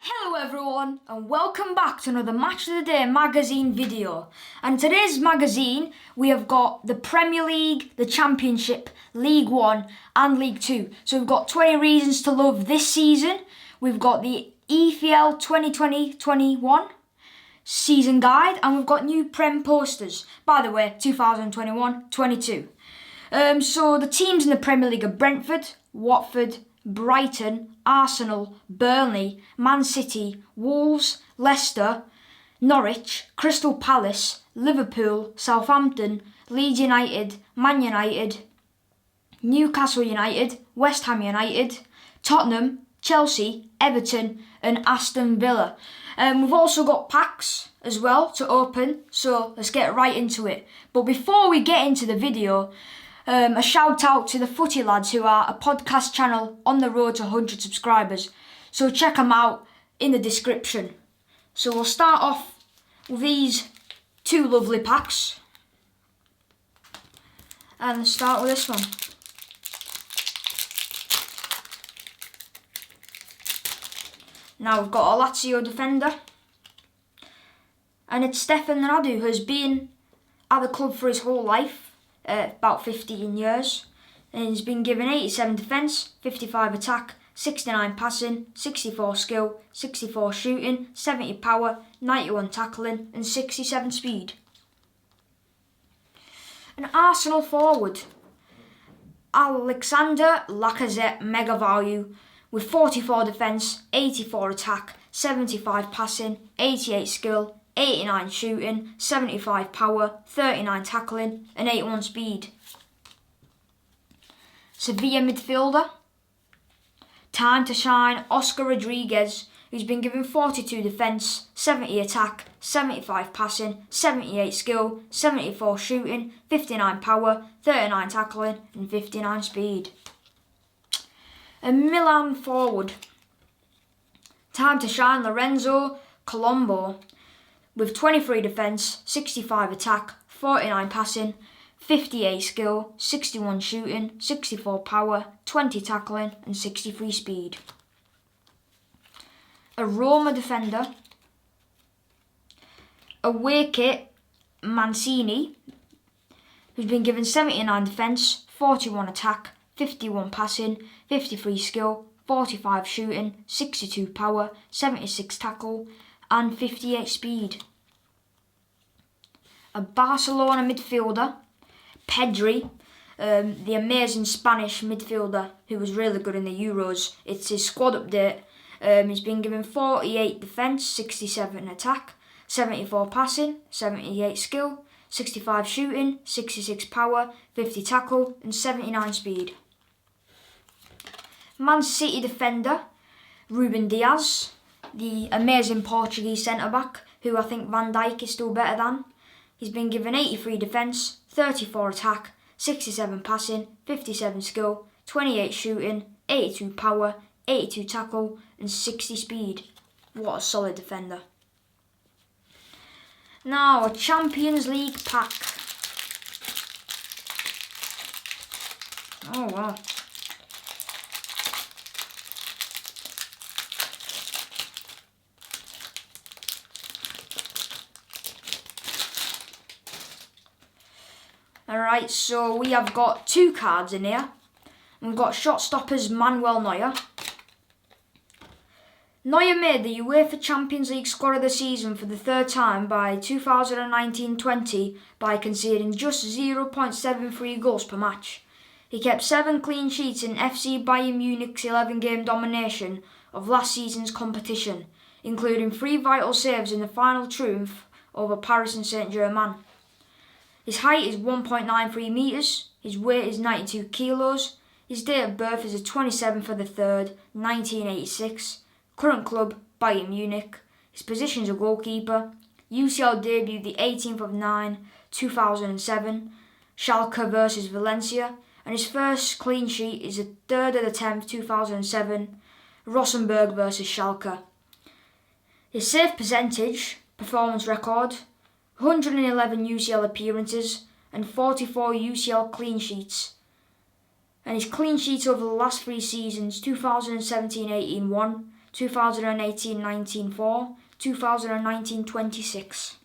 Hello everyone and welcome back to another Match of the Day magazine video. And today's magazine we have got the Premier League, the Championship, League One and League Two. So we've got 20 reasons to love this season. We've got the EFL 2020-21 season guide and we've got new Prem posters. By the way, 2021-22. So the teams in the Premier League are Brentford, Watford, Brighton, Arsenal, Burnley, Man City, Wolves, Leicester, Norwich, Crystal Palace, Liverpool, Southampton, Leeds United, Man United, Newcastle United, West Ham United, Tottenham, Chelsea, Everton and Aston Villa. We've also got packs as well to open, so let's get right into it. But before we get into the video, a shout out to the FootyLads, who are a podcast channel on the road to 100 subscribers. So check them out in the description. So we'll start off with these two lovely packs. And start with this one. Now we've got a Lazio defender. And it's Stefan Radu, who has been at the club for his whole life. About 15 years, and he's been given 87 defence, 55 attack, 69 passing, 64 skill, 64 shooting, 70 power, 91 tackling and 67 speed. An Arsenal forward, Alexander Lacazette, mega value with 44 defence, 84 attack, 75 passing, 88 skill, 89 shooting, 75 power, 39 tackling and 81 speed. Sevilla midfielder, time to shine, Oscar Rodriguez, who's been given 42 defence, 70 attack, 75 passing, 78 skill, 74 shooting, 59 power, 39 tackling and 59 speed. A Milan forward, time to shine, Lorenzo Colombo, with 23 defence, 65 attack, 49 passing, 58 skill, 61 shooting, 64 power, 20 tackling and 63 speed. A Roma defender, away kit, Mancini, who's been given 79 defence, 41 attack, 51 passing, 53 skill, 45 shooting, 62 power, 76 tackle and 58 speed. A Barcelona midfielder, Pedri, the amazing Spanish midfielder who was really good in the Euros. It's his squad update. He's been given 48 defence, 67 attack, 74 passing, 78 skill, 65 shooting, 66 power, 50 tackle and 79 speed. Man City defender, Ruben Diaz, the amazing Portuguese centre-back, who I think Van Dijk is still better than. He's been given 83 defence, 34 attack, 67 passing, 57 skill, 28 shooting, 82 power, 82 tackle and 60 speed. What a solid defender. Now, a Champions League pack. Oh wow. Alright, so we have got two cards in here. We've got shot stoppers Manuel Neuer. Neuer made the UEFA Champions League squad of the season for the third time by 2019-20 by conceding just 0.73 goals per match. He kept 7 clean sheets in FC Bayern Munich's 11-game domination of last season's competition, including 3 vital saves in the final triumph over Paris Saint-Germain. His height is 1.93 metres, his weight is 92 kilos, his date of birth is the 27th of the 3rd, 1986, current club Bayern Munich, his position is a goalkeeper, UCL debut the 18th of 9, 2007, Schalke versus Valencia, and his first clean sheet is the 3rd of the 10th, 2007, Rosenborg versus Schalke. His save percentage, performance record, 111 UCL appearances and 44 UCL clean sheets. And his clean sheets over the last 3 seasons, 2017-18 1, 2018-19 4, 2019-26.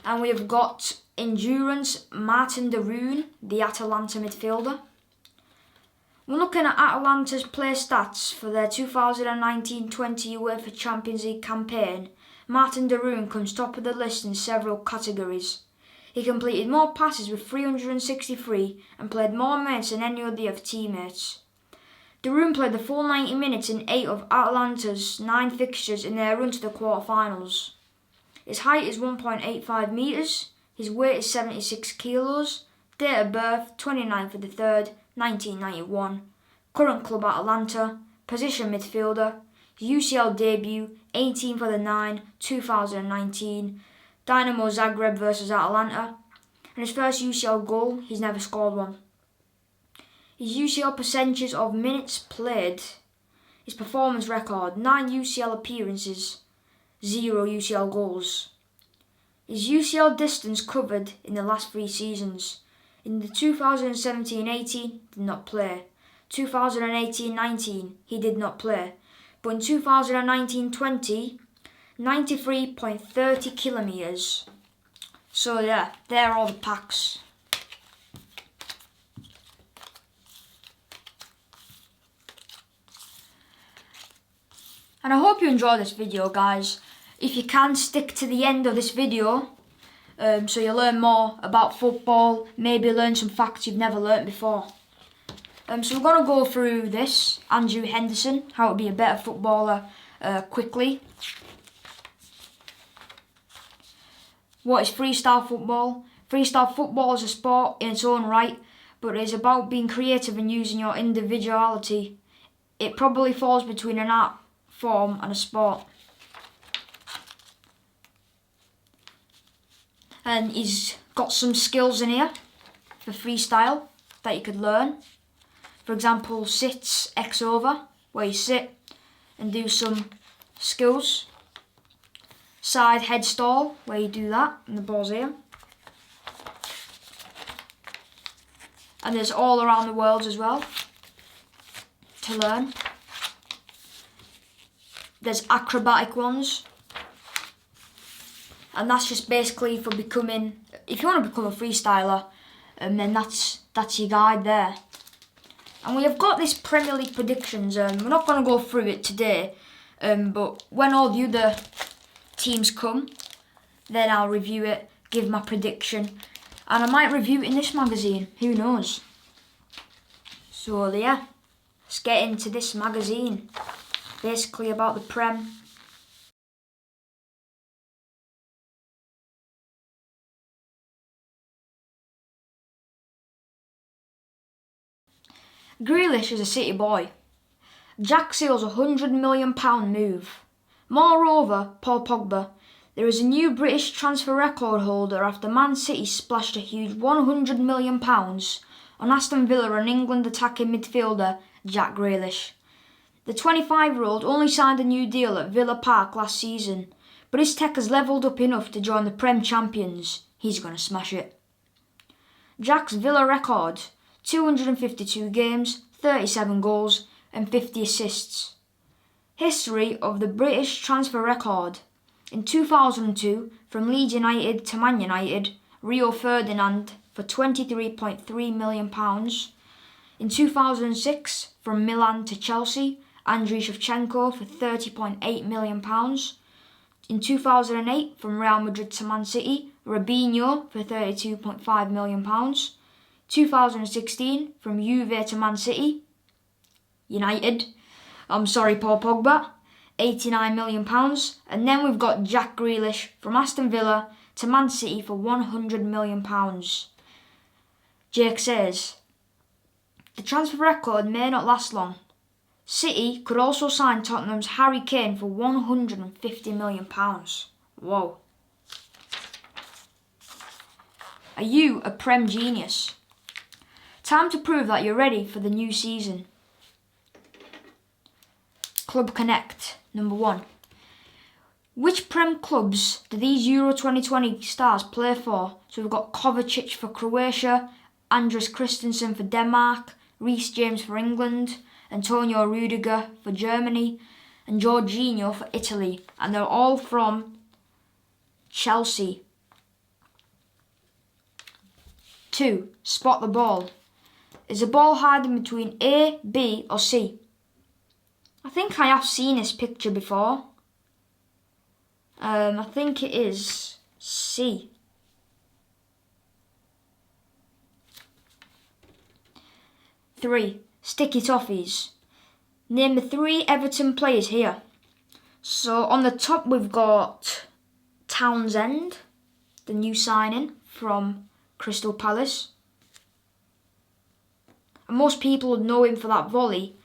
And we've got Endurance Martin de Roon, the Atalanta midfielder. We're looking at Atalanta's play stats for their 2019-20 UEFA Champions League campaign. Martin de Roon comes top of the list in several categories. He completed more passes with 363 and played more minutes than any of the other teammates. De Roon played the full 90 minutes in 8 of Atalanta's 9 fixtures in their run to the quarter-finals. His height is 1.85 metres, his weight is 76 kilos, date of birth 29th of the 3rd, 1991, current club Atalanta, position midfielder, UCL debut 18th of the 9, 2019, Dynamo Zagreb vs Atalanta, and his first UCL goal, he's never scored one. His UCL percentages of minutes played, his performance record, 9 UCL appearances, 0 UCL goals. His UCL distance covered in the last 3 seasons. In the 2017-18, did not play. 2018-19, he did not play. But in 2019-20, 93.30 kilometres. So yeah, there are all the packs. And I hope you enjoy this video, guys. If you can, stick to the end of this video so you learn more about football, maybe learn some facts you've never learnt before. So we're going to go through this, Andrew Henderson, how to be a better footballer quickly. What is freestyle football? Freestyle football is a sport in its own right, but it is about being creative and using your individuality. It probably falls between an art form and a sport. And he's got some skills in here for freestyle that you could learn. For example, sits X over, where you sit and do some skills. Side head stall, where you do that, and the ball's here. And there's all around the world as well to learn. There's acrobatic ones. And that's just basically for becoming, if you want to become a freestyler, then that's your guide there. And we have got this Premier League predictions. We're not going to go through it today, but when all the other teams come, then I'll review it, give my prediction, and I might review it in this magazine. Who knows? So yeah, let's get into this magazine. Basically about the Prem. Grealish is a City boy. Jack seals a £100 million move. Moreover, Paul Pogba, there is a new British transfer record holder after Man City splashed a huge £100 million on Aston Villa and England attacking midfielder Jack Grealish. The 25-year-old only signed a new deal at Villa Park last season, but his tech has levelled up enough to join the Prem champions. He's going to smash it. Jack's Villa record: 252 games, 37 goals and 50 assists. History of the British transfer record: in 2002, from Leeds United to Man United, Rio Ferdinand for £23.3 million. In 2006, from Milan to Chelsea, Andriy Shevchenko for £30.8 million. In 2008, from Real Madrid to Man City, Robinho for £32.5 million. 2016, from Juve to Man City, Paul Pogba, £89 million. And then we've got Jack Grealish from Aston Villa to Man City for £100 million. Jake says, the transfer record may not last long. City could also sign Tottenham's Harry Kane for £150 million. Whoa. Are you a Prem genius? Time to prove that you're ready for the new season. Club Connect, number 1. Which Prem clubs do these Euro 2020 stars play for? So we've got Kovacic for Croatia, Andres Christensen for Denmark, Reece James for England, Antonio Rudiger for Germany, and Jorginho for Italy. And they're all from Chelsea. 2. Spot the ball. Is the ball hiding between A, B or C? I think I have seen this picture before. I think it is C. 3. Sticky toffees. Name the 3 Everton players here. So on the top we've got Townsend, the new signing from Crystal Palace. And most people would know him for that volley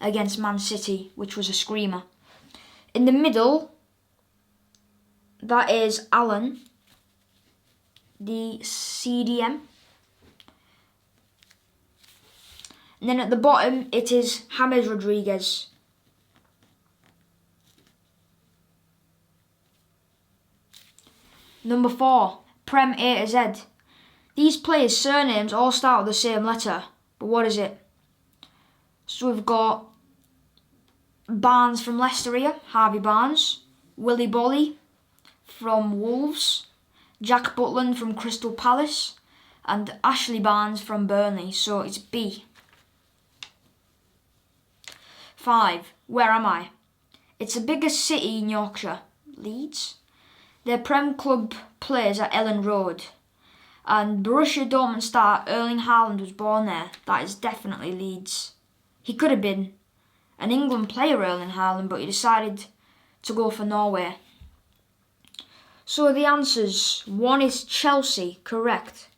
against Man City, which was a screamer. In the middle, that is Allen, the CDM. And then at the bottom, it is James Rodriguez. Number 4, Prem A to Z. These players' surnames all start with the same letter, but what is it? So we've got Barnes from Leicester here, Harvey Barnes. Willy Bolly from Wolves. Jack Butland from Crystal Palace. And Ashley Barnes from Burnley, so it's B. 5. Where am I? It's the biggest city in Yorkshire. Leeds. Their Prem club plays at Ellen Road. And Borussia Dortmund star Erling Haaland was born there. That is definitely Leeds. He could have been an England player, Erling Haaland, but he decided to go for Norway. So the answers: 1 is Chelsea, correct.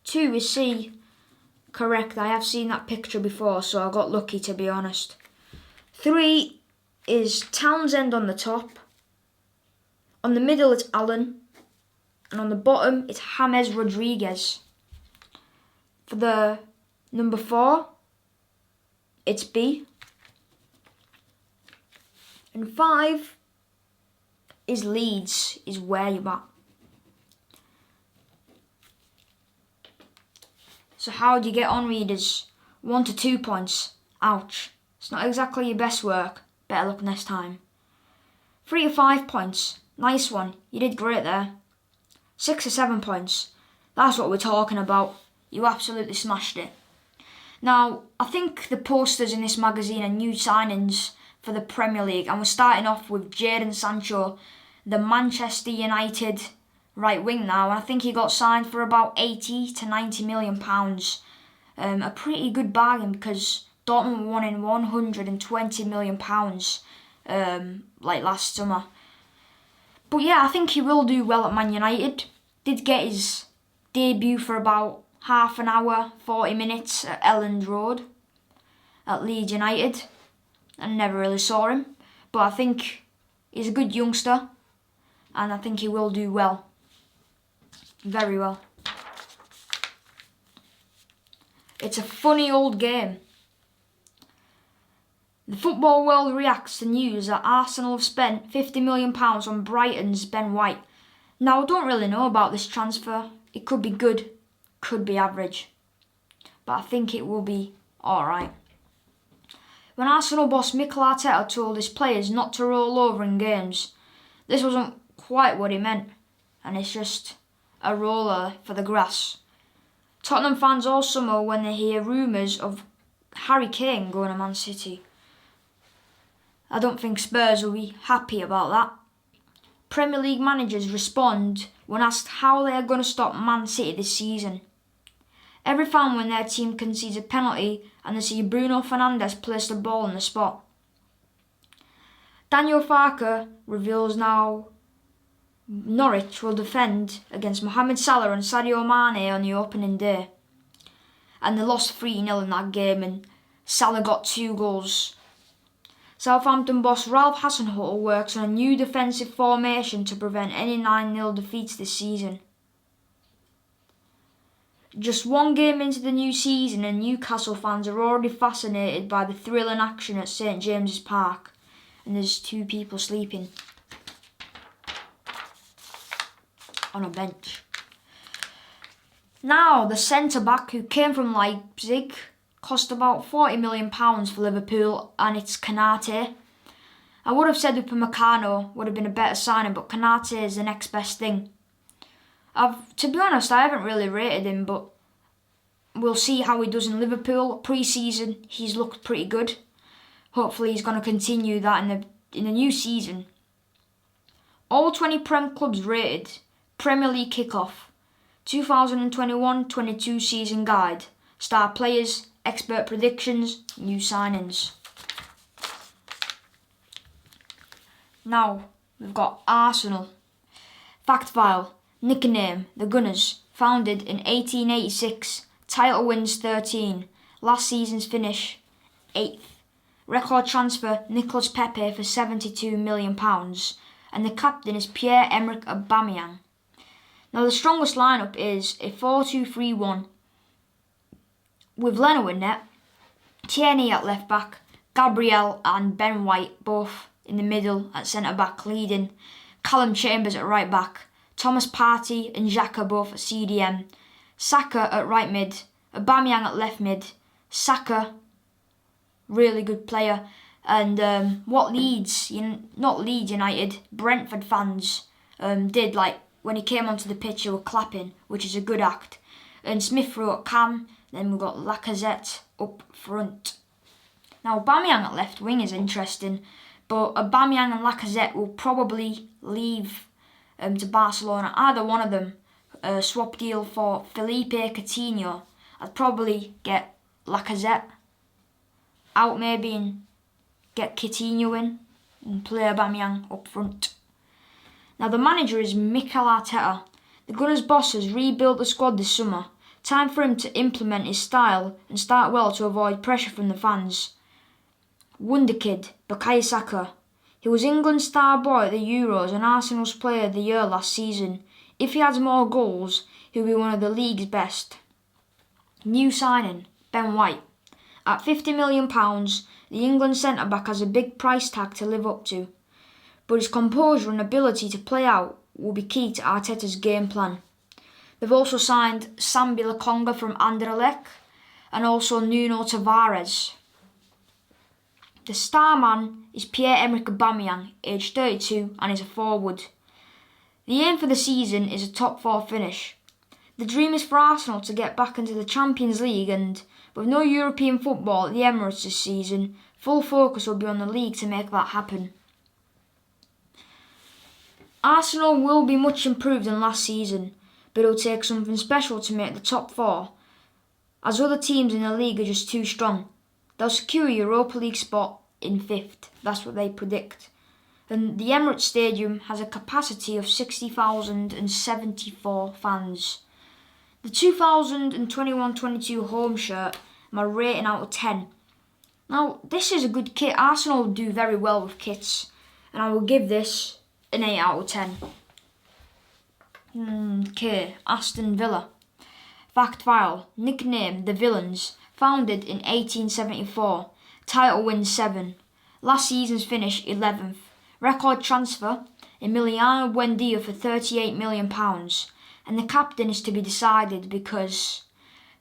2 is C, correct. I have seen that picture before, so I got lucky, to be honest. 3 is Townsend on the top. On the middle it's Allen. And on the bottom it's James Rodriguez. For the number 4, it's B. And 5 is Leeds, is where you're at. So how do you get on, readers? 1 to 2 points. Ouch. It's not exactly your best work. Better luck next time. 3 to 5 points. Nice one. You did great there. 6 to 7 points. That's what we're talking about. You absolutely smashed it. Now, I think the posters in this magazine are new signings for the Premier League, and we're starting off with Jadon Sancho, the Manchester United right wing now, and I think he got signed for about 80 to 90 million pounds. A pretty good bargain because Dortmund won in 120 million pounds like last summer. But yeah, I think he will do well at Man United. Did get his debut for about half an hour, 40 minutes at Elland Road at Leeds United. I never really saw him, but I think he's a good youngster and I think he will do well. Very well. It's a funny old game. The football world reacts to news that Arsenal have spent £50 million on Brighton's Ben White. Now, I don't really know about this transfer. It could be good, could be average, but I think it will be alright. When Arsenal boss Mikel Arteta told his players not to roll over in games, this wasn't quite what he meant, and it's just a roller for the grass. Tottenham fans all summer when they hear rumours of Harry Kane going to Man City. I don't think Spurs will be happy about that. Premier League managers respond when asked how they are going to stop Man City this season. Every fan when their team concedes a penalty and they see Bruno Fernandes place the ball on the spot. Daniel Farke reveals now Norwich will defend against Mohamed Salah and Sadio Mane on the opening day. And they lost 3-0 in that game and Salah got 2 goals. Southampton boss Ralph Hasenhuttl works on a new defensive formation to prevent any 9-0 defeats this season. Just 1 game into the new season and Newcastle fans are already fascinated by the thrill and action at St James's Park. And there's 2 people sleeping on a bench. Now, the centre-back who came from Leipzig, cost about £40 million for Liverpool, and it's Konate. I would have said Upamecano would have been a better signing, but Konate is the next best thing. To be honest, I haven't really rated him, but we'll see how he does in Liverpool. Pre-season, he's looked pretty good. Hopefully he's going to continue that in the new season. All 20 Prem clubs rated. Premier League kickoff. 2021-22 season guide. Star players, expert predictions, new signings. Now, we've got Arsenal. Fact file. Nickname, the Gunners. Founded in 1886. Title wins 13. Last season's finish, 8th. Record transfer, Nicolas Pepe for £72 million. And the captain is Pierre-Emerick Aubameyang. Now the strongest lineup is a 4-2-3-1 with Leno in net, Tierney at left back, Gabriel and Ben White both in the middle at centre back leading, Callum Chambers at right back, Thomas Partey and Xhaka both at CDM, Saka at right mid, Aubameyang at left mid, Saka, really good player, and not Leeds United, Brentford fans did, like when he came onto the pitch they were clapping, which is a good act. And Smith Rowe at cam, then we've got Lacazette up front. Now Aubameyang at left wing is interesting, but Aubameyang and Lacazette will probably leave to Barcelona. Either one of them, swap deal for Felipe Coutinho. I'd probably get Lacazette out maybe and get Coutinho in and play Aubameyang up front. Now the manager is MIKEL Arteta. The Gunners' boss has rebuilt the squad this summer. Time for him to implement his style and start well to avoid pressure from the fans. Wonderkid Bukayo Saka. He was England's star boy at the Euros and Arsenal's player of the year last season. If he adds more goals, he'll be one of the league's best. New signing, Ben White. At £50 million, the England centre-back has a big price tag to live up to, but his composure and ability to play out will be key to Arteta's game plan. They've also signed Sambi Lokonga from Anderlecht and also Nuno Tavares. The star man is Pierre-Emerick Aubameyang, aged 32 and is a forward. The aim for the season is a top 4 finish. The dream is for Arsenal to get back into the Champions League, and with no European football at the Emirates this season, full focus will be on the league to make that happen. Arsenal will be much improved than last season, but it'll take something special to make the top 4, as other teams in the league are just too strong. They'll secure a Europa League spot in 5th, that's what they predict. And the Emirates Stadium has a capacity of 60,074 fans. The 2021-22 home shirt, my rating out of 10. Now, this is a good kit. Arsenal do very well with kits, and I will give this an 8 out of 10. Okay, Aston Villa. Fact file. Nickname, the Villains. Founded in 1874. Title win 7. Last season's finish 11th. Record transfer, Emiliano Buendia for £38 million. And the captain is to be decided because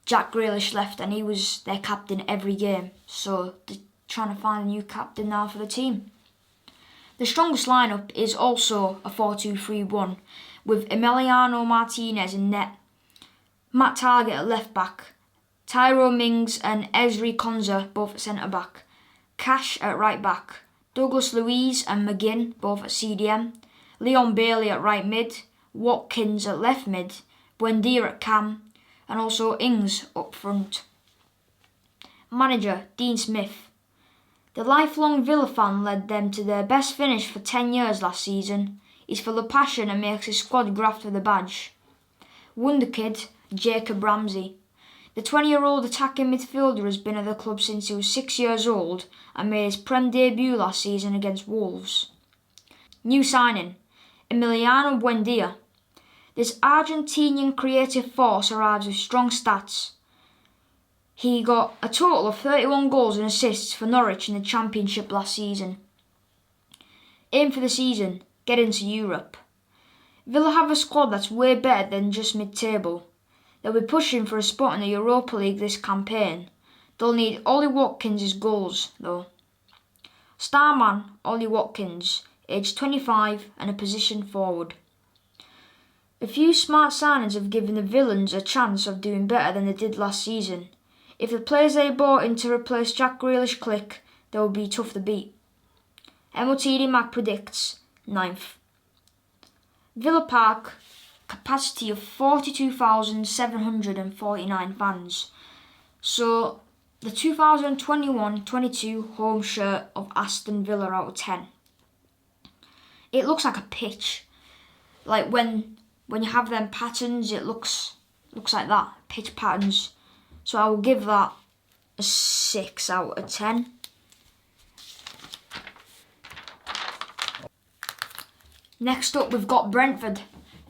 Jack Grealish left and he was their captain every game. So they're trying to find a new captain now for the team. The strongest lineup is also a 4-2-3-1 with Emiliano Martinez in net, Matt Targett at left back, Tyrone Mings and Ezri Konza both at centre back, Cash at right back, Douglas Luiz and McGinn both at CDM, Leon Bailey at right mid, Watkins at left mid, Buendia at cam, and also Ings up front. Manager Dean Smith. The lifelong Villa fan led them to their best finish for 10 years last season. He's full of passion and makes his squad graft for the badge. Wonderkid Jacob Ramsey. The 20-year-old attacking midfielder has been at the club since he was 6 years old and made his Prem debut last season against Wolves. New signing, Emiliano Buendia. This Argentinian creative force arrives with strong stats. He got a total of 31 goals and assists for Norwich in the Championship last season. Aim for the season, get into Europe. Villa have a squad that's way better than just mid-table. They'll be pushing for a spot in the Europa League this campaign. They'll need Ollie Watkins' goals though. Starman Ollie Watkins, aged 25 and a position forward. A few smart signings have given the Villains a chance of doing better than they did last season. If the players they bought in to replace Jack Grealish click, they will be tough to beat. MOTD Mac predicts 9th. Villa Park, capacity of 42,749 fans. So the 2021-22 home shirt of Aston Villa out of 10. It looks like a pitch. Like when you have them patterns, it looks like that, pitch patterns. So I will give that a 6 out of 10. Next up, we've got Brentford.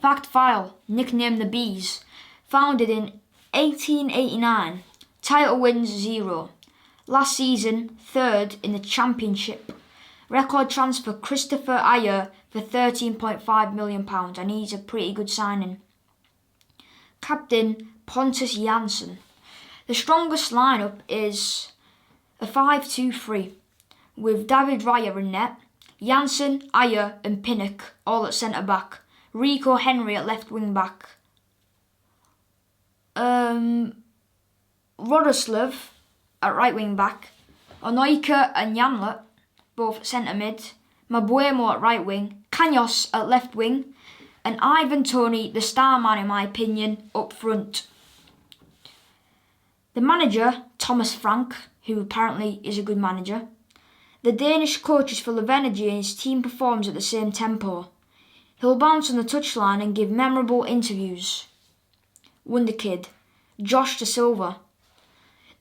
Fact file, nicknamed the Bees. Founded in 1889. Title wins 0. Last season, 3rd in the Championship. Record transfer Christopher Ayer for £13.5 million, and he's a pretty good signing. Captain Pontus Jansson. The strongest lineup is a 5-2-3 with David Raya in net, Jansson, Ayer and Pinnock all at centre back, Rico Henry at left wing back, Rodoslav at right wing back, Onoika and Janlet both centre mid, Mabuemo at right wing, Canos at left wing, and Ivan Toney, the star man in my opinion, up front. The manager, Thomas Frank, who apparently is a good manager. The Danish coach is full of energy and his team performs at the same tempo. He'll bounce on the touchline and give memorable interviews. Wonderkid, Josh Da Silva.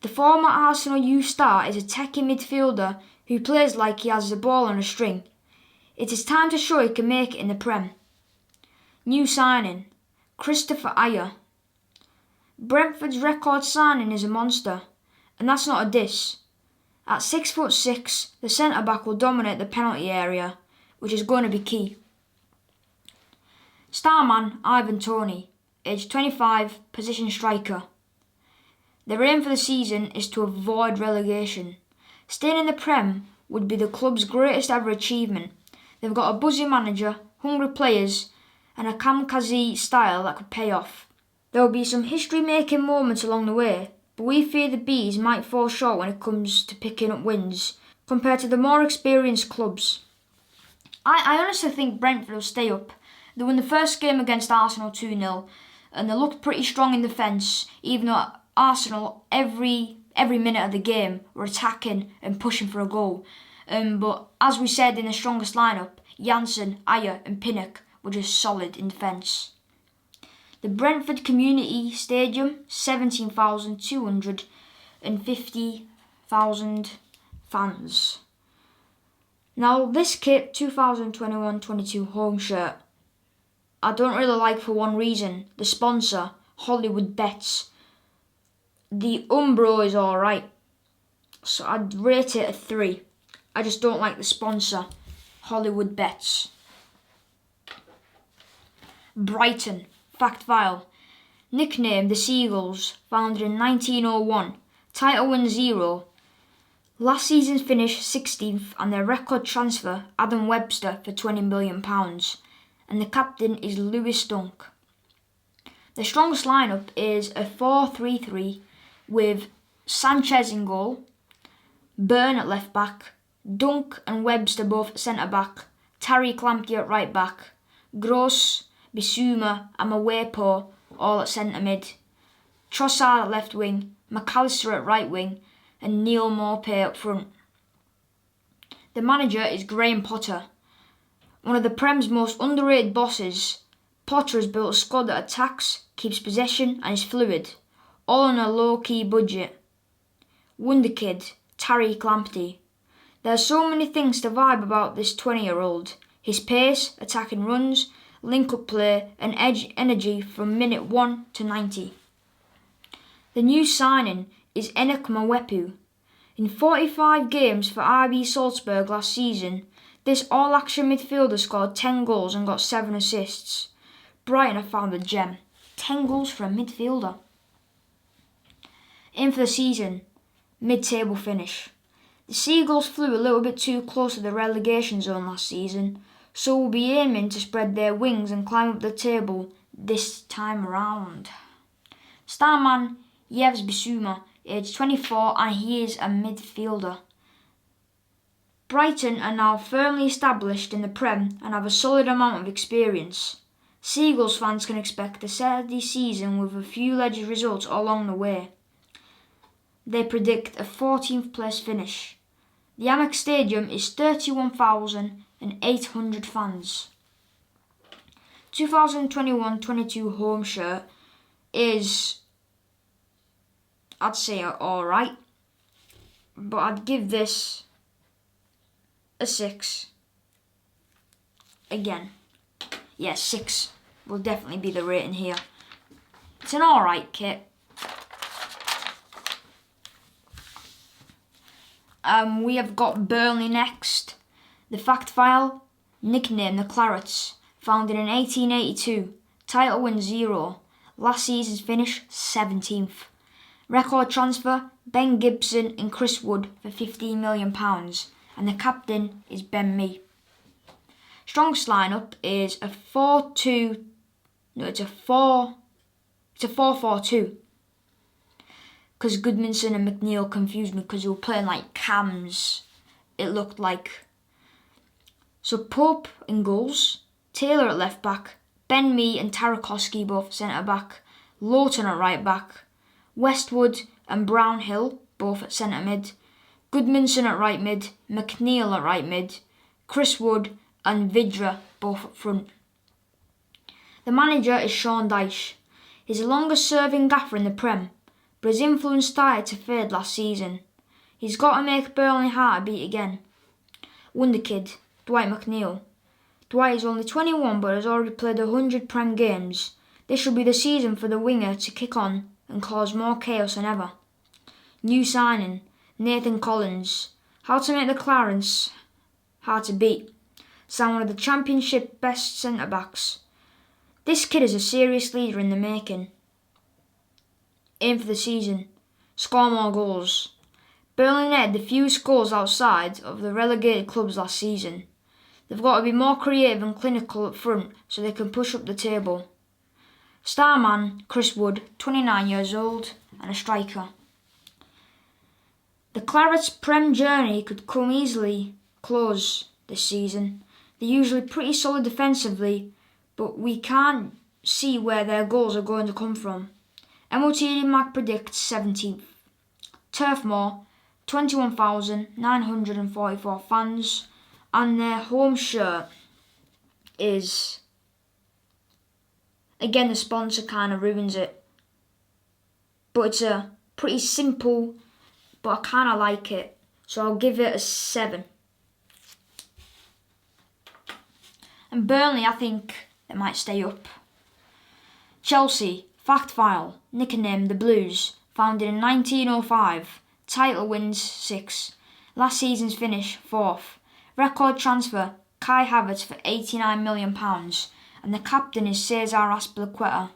The former Arsenal youth star is a techie midfielder who plays like he has the ball on a string. It is time to show he can make it in the Prem. New signing, Christopher Ayer. Brentford's record signing is a monster, and that's not a diss. At 6'6", the centre-back will dominate the penalty area, which is going to be key. Starman Ivan Toney, aged 25, position striker. Their aim for the season is to avoid relegation. Staying in the Prem would be the club's greatest ever achievement. They've got a buzzy manager, hungry players, and a kamikaze style that could pay off. There will be some history-making moments along the way, but we fear the Bees might fall short when it comes to picking up wins compared to the more experienced clubs. I honestly think Brentford will stay up. They won the first game against Arsenal 2-0 and they looked pretty strong in defence, even though Arsenal every minute of the game were attacking and pushing for a goal. But as we said in the strongest lineup, Jansson, Ayer and Pinnock were just solid in defence. The Brentford Community Stadium, 17,250,000 fans. Now this kit, 2021-22 home shirt, I don't really like for one reason. The sponsor, Hollywood Bets. The Umbro is alright, so I'd rate it a 3. I just don't like the sponsor, Hollywood Bets. Brighton. Fact file. Nicknamed the Seagulls, founded in 1901. Title win 0. Last season's finish 16th and their record transfer Adam Webster for £20 million. And the captain is Lewis Dunk. The strongest lineup is a 4-3-3 with Sanchez in goal, Byrne at left back, Dunk and Webster both at centre back, Tariq Lamptey at right back, Gross, Bissouma and Mawepo all at centre mid, Trossard at left wing, McAllister at right wing and Neil Maupay up front. The manager is Graham Potter. One of the Prem's most underrated bosses, Potter has built a squad that attacks, keeps possession and is fluid, all on a low-key budget. Wonderkid, Tariq Lamptey. There are so many things to vibe about this 20-year-old. His pace, attacking runs, link-up play and energy from minute 1 to 90. The new signing is Enoch Mawepu. In 45 games for RB Salzburg last season, this all-action midfielder scored 10 goals and got 7 assists. Brighton have found a gem. 10 goals for a midfielder. In for the season, mid-table finish. The Seagulls flew a little bit too close to the relegation zone last season, so will be aiming to spread their wings and climb up the table this time around. Starman Yves Bissouma, aged 24, and he is a midfielder. Brighton are now firmly established in the Prem and have a solid amount of experience. Seagulls fans can expect a steady season with a few legend results along the way. They predict a 14th place finish. The Amex Stadium is 31,800 fans. 2021-22 home shirt is, I'd say, alright, but I'd give this a 6. Again, yeah, 6 will definitely be the rating here. It's an alright kit. We have got Burnley next. The fact file, nickname the Clarets, founded in 1882, title win 0, last season's finish 17th. Record transfer, Ben Gibson and Chris Wood for £15 million, and the captain is Ben Mee. Strongest lineup is a 4-2. No, it's a 4-4-2. Because Goodmanson and McNeil confused me because they were playing like cams, it looked like. So Pope in goals, Taylor at left back, Ben Mee and Tarkowski both centre back, Lawton at right back, Westwood and Brownhill both at centre mid, Goodmanson at right mid, McNeil at right mid, Chris Wood and Vidra both up front. The manager is Sean Dyche. He's the longest serving gaffer in the Prem, but his influence started to fade last season. He's got to make Burnley hard to beat again. Wonderkid, Dwight McNeil. Dwight is only 21 but has already played 100 Prem games. This should be the season for the winger to kick on and cause more chaos than ever. New signing, Nathan Collins. How to make the Clarence hard to beat. Signed one of the Championship best centre-backs. This kid is a serious leader in the making. Aim for the season. Score more goals. Burnley netted the fewest goals outside of the relegated clubs last season. They've got to be more creative and clinical up front so they can push up the table. Starman, Chris Wood, 29 years old and a striker. The Clarets' Prem journey could come easily close this season. They're usually pretty solid defensively, but we can't see where their goals are going to come from. MOTD Mac predicts 17th. Turfmoor, 21,944 fans, and their home shirt is, again, the sponsor kind of ruins it, but it's a pretty simple, but I kind of like it, so I'll give it a 7. And Burnley, I think they might stay up. Chelsea, fact file, nicknamed the Blues, founded in 1905, title wins 6, last season's finish 4th. Record transfer, Kai Havertz for £89 million, and the captain is Cesar Azpilicueta.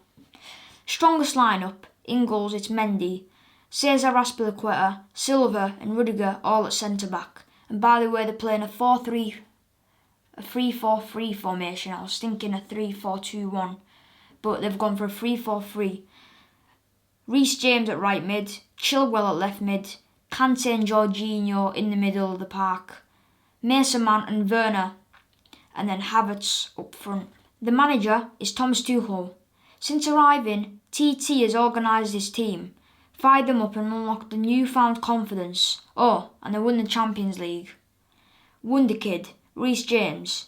Strongest lineup, in goals it's Mendy, Cesar Azpilicueta, Silva and Rudiger all at centre back. And by the way, they're playing a 3-4-3 formation. I was thinking a 3-4-2-1, but they've gone for a 3-4-3. Reece James at right mid, Chilwell at left mid, Kante and Jorginho in the middle of the park, Mason Mount and Werner, and then Havertz up front. The manager is Thomas Tuchel. Since arriving, TT has organised his team, fired them up and unlocked a newfound confidence. Oh, and they won the Champions League. Wonderkid, Reece James.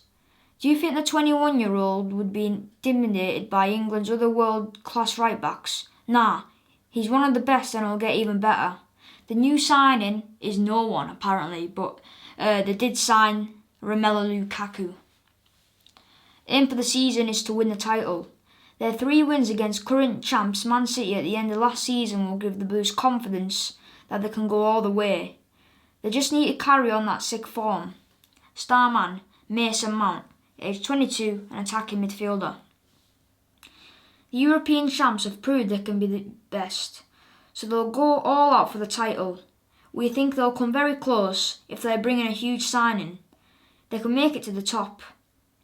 Do you think the 21-year-old would be intimidated by England's other world-class right-backs? Nah, he's one of the best and will get even better. The new signing is no one, apparently, but they did sign Romelu Lukaku. Aim for the season is to win the title. Their 3 wins against current champs Man City at the end of last season will give the Blues confidence that they can go all the way. They just need to carry on that sick form. Starman, Mason Mount, aged 22 and attacking midfielder. The European champs have proved they can be the best, so they'll go all out for the title. We think they'll come very close if they bring in a huge signing. They can make it to the top.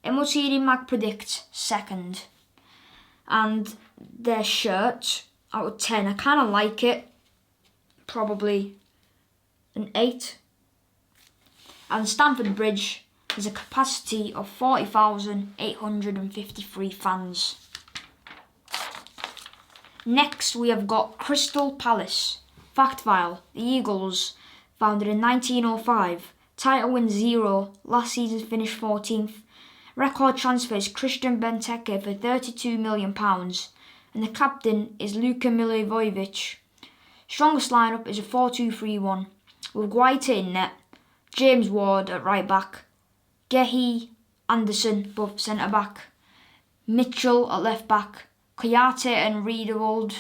MOTD Mag predicts second. And their shirt, out of 10, I kind of like it. Probably an 8. And Stamford Bridge has a capacity of 40,853 fans. Next we have got Crystal Palace. Fact file: the Eagles, founded in 1905. Title win 0. Last season finished 14th. Record transfers: Christian Benteke for £32 million. And the captain is Luka Milivojevic. Strongest lineup is a 4-2-3-1 with Guaita in net, James Ward at right back, Gehi, Anderson both centre back, Mitchell at left back, Kayate and Riedewald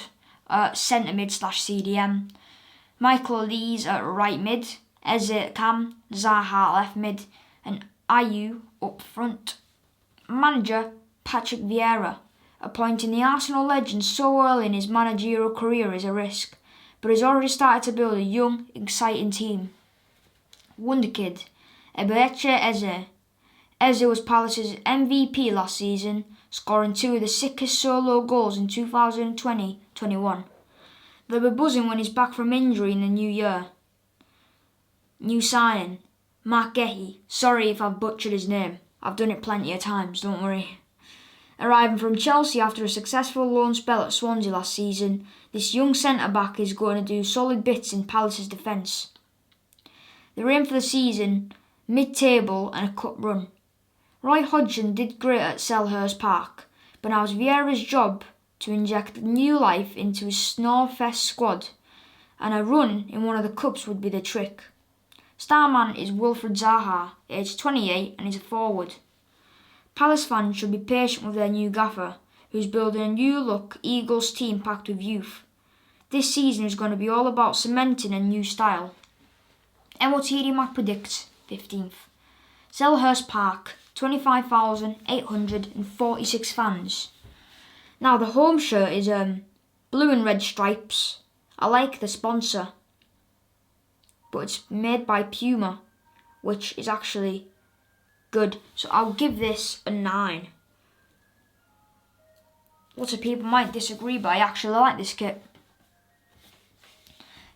at centre mid / CDM, Michael Lees at right mid, Eze at cam, Zaha at left mid, and Ayew up front. Manager Patrick Vieira. Appointing the Arsenal legend so early in his managerial career is a risk, but has already started to build a young, exciting team. Wonderkid Eberechi Eze. Eze was Palace's MVP last season, scoring 2 of the sickest solo goals in 2020-21. They'll be buzzing when he's back from injury in the new year. New signing, Mark Gehi. Sorry if I've butchered his name. I've done it plenty of times, don't worry. Arriving from Chelsea after a successful loan spell at Swansea last season, this young centre-back is going to do solid bits in Palace's defence. Their aim for the season, mid-table and a cup run. Roy Hodgson did great at Selhurst Park, but now it's Vieira's job to inject new life into his Snorefest squad, and a run in one of the cups would be the trick. Starman is Wilfred Zaha, aged 28 and is a forward. Palace fans should be patient with their new gaffer, who's building a new-look Eagles team packed with youth. This season is going to be all about cementing a new style. MOTD Mac predicts 15th. Selhurst Park, 25,846 fans. Now the home shirt is blue and red stripes. I like the sponsor, but it's made by Puma, which is actually good. So I'll give this a 9. Lots of people might disagree, but I actually like this kit.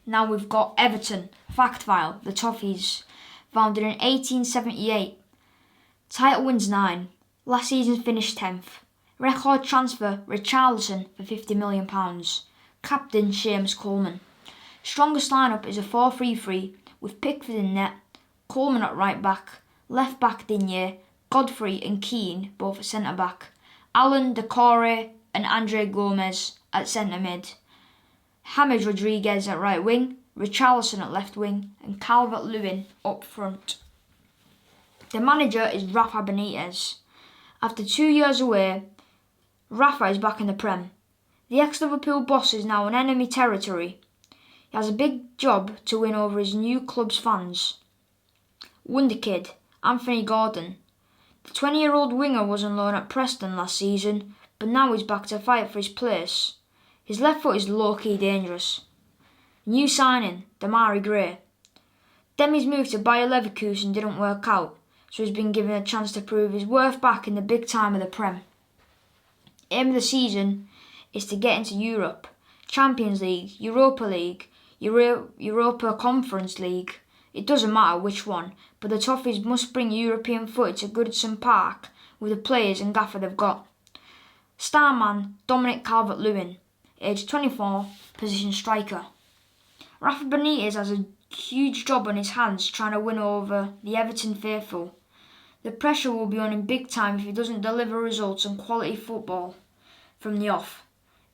Now we've got Everton. Fact file: the Toffees, founded in 1878. Title wins 9. Last season finished 10th. Record transfer: Richarlison for £50 million. Captain Seamus Coleman. Strongest lineup is a 4-3-3 with Pickford in net, Coleman at right back, left back Digne, Godfrey and Keane both at centre back, Alan Decore and Andre Gomez at centre mid, James Rodriguez at right wing, Richarlison at left wing, and Calvert-Lewin up front. The manager is Rafa Benitez. After 2 years away, Rafa is back in the Prem. The ex-Liverpool boss is now in enemy territory. He has a big job to win over his new club's fans. Wonderkid Anthony Gordon. The 20-year-old winger was on loan at Preston last season, but now he's back to fight for his place. His left foot is low-key dangerous. New signing, Damari Gray. Demi's move to Bayer Leverkusen didn't work out, so he's been given a chance to prove his worth back in the big time of the Prem. Aim of the season is to get into Europe, Champions League, Europa League, Europa Conference League. It doesn't matter which one, but the Toffees must bring European footy to Goodison Park with the players and gaffer they've got. Starman Dominic Calvert-Lewin, aged 24, position striker. Rafa Benitez has a huge job on his hands trying to win over the Everton faithful. The pressure will be on him big time if he doesn't deliver results and quality football from the off.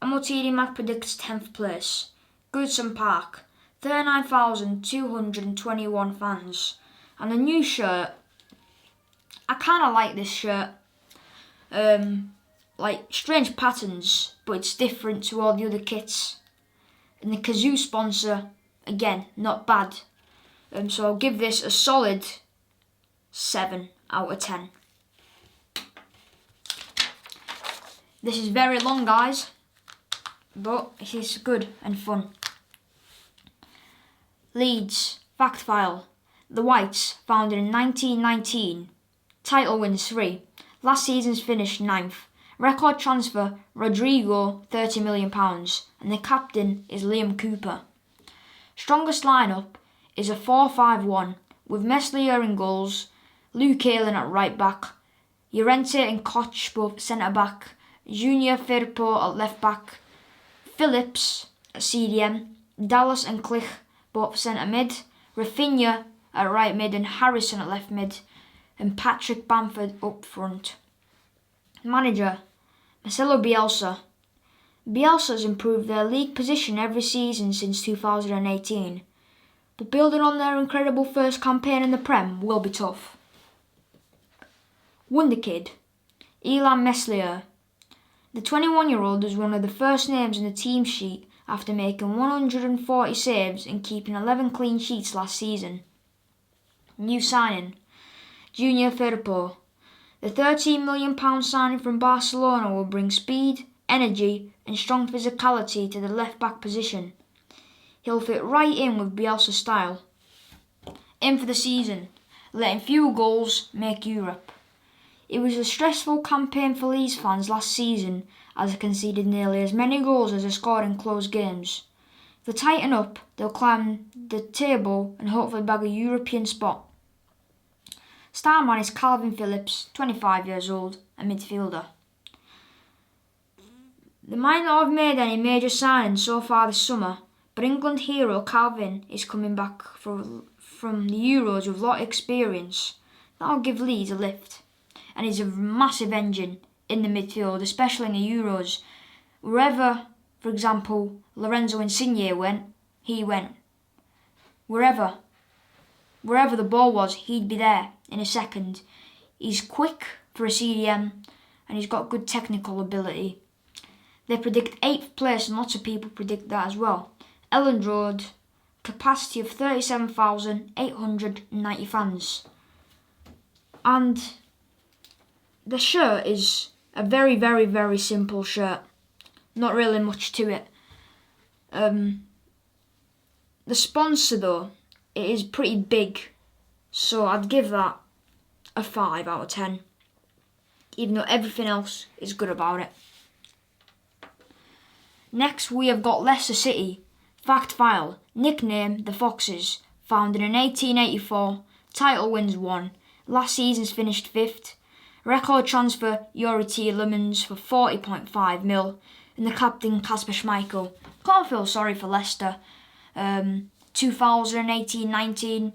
MOTD Mac predicts 10th place. Goodison Park, 39,221 fans. And the new shirt, I kind of like this shirt. Like strange patterns, but it's different to all the other kits. And the Kazoo sponsor, again, not bad. So I'll give this a solid 7 out of 10. This is very long, guys, but it is good and fun. Leeds, fact file. The Whites, founded in 1919. Title wins 3. Last season's finished 9th. Record transfer, Rodrigo, £30 million. And the captain is Liam Cooper. Strongest lineup is a 4-5-1 with Meslier in goals, Luke Ayling at right back, Llorente and Koch both centre back, Junior Firpo at left back, Phillips at CDM, Dallas and Clich both centre mid, Rafinha at right mid and Harrison at left mid, and Patrick Bamford up front. Manager Marcelo Bielsa. Bielsa has improved their league position every season since 2018, but building on their incredible first campaign in the Prem will be tough. Wonderkid, Elan Meslier. The 21-year-old was one of the first names in the team sheet after making 140 saves and keeping 11 clean sheets last season. New signing, Junior Firpo. The £13 million signing from Barcelona will bring speed, energy and strong physicality to the left-back position. He'll fit right in with Bielsa's style. In for the season, letting fewer goals make Europe. It was a stressful campaign for Leeds fans last season as they conceded nearly as many goals as they scored in close games. If they tighten up, they'll climb the table and hopefully bag a European spot. Star man is Calvin Phillips, 25 years old, a midfielder. They might not have made any major signings so far this summer, but England hero Calvin is coming back from the Euros with a lot of experience. That'll give Leeds a lift. And he's a massive engine in the midfield, especially in the Euros. Wherever, for example, Lorenzo Insigne went, he went. Wherever the ball was, he'd be there in a second. He's quick for a CDM and he's got good technical ability. They predict 8th place and lots of people predict that as well. Elland Road, capacity of 37,890 fans. And the shirt is a very, very, very simple shirt. Not really much to it. The sponsor though, it is pretty big. So I'd give that a 5 out of 10. Even though everything else is good about it. Next we have got Leicester City. Fact file. Nickname the Foxes. Founded in 1884. Title wins 1. Last season's finished 5th. Record transfer Youri Tielemans for 40.5 mil. And the captain Kasper Schmeichel. Can't feel sorry for Leicester. 2018-19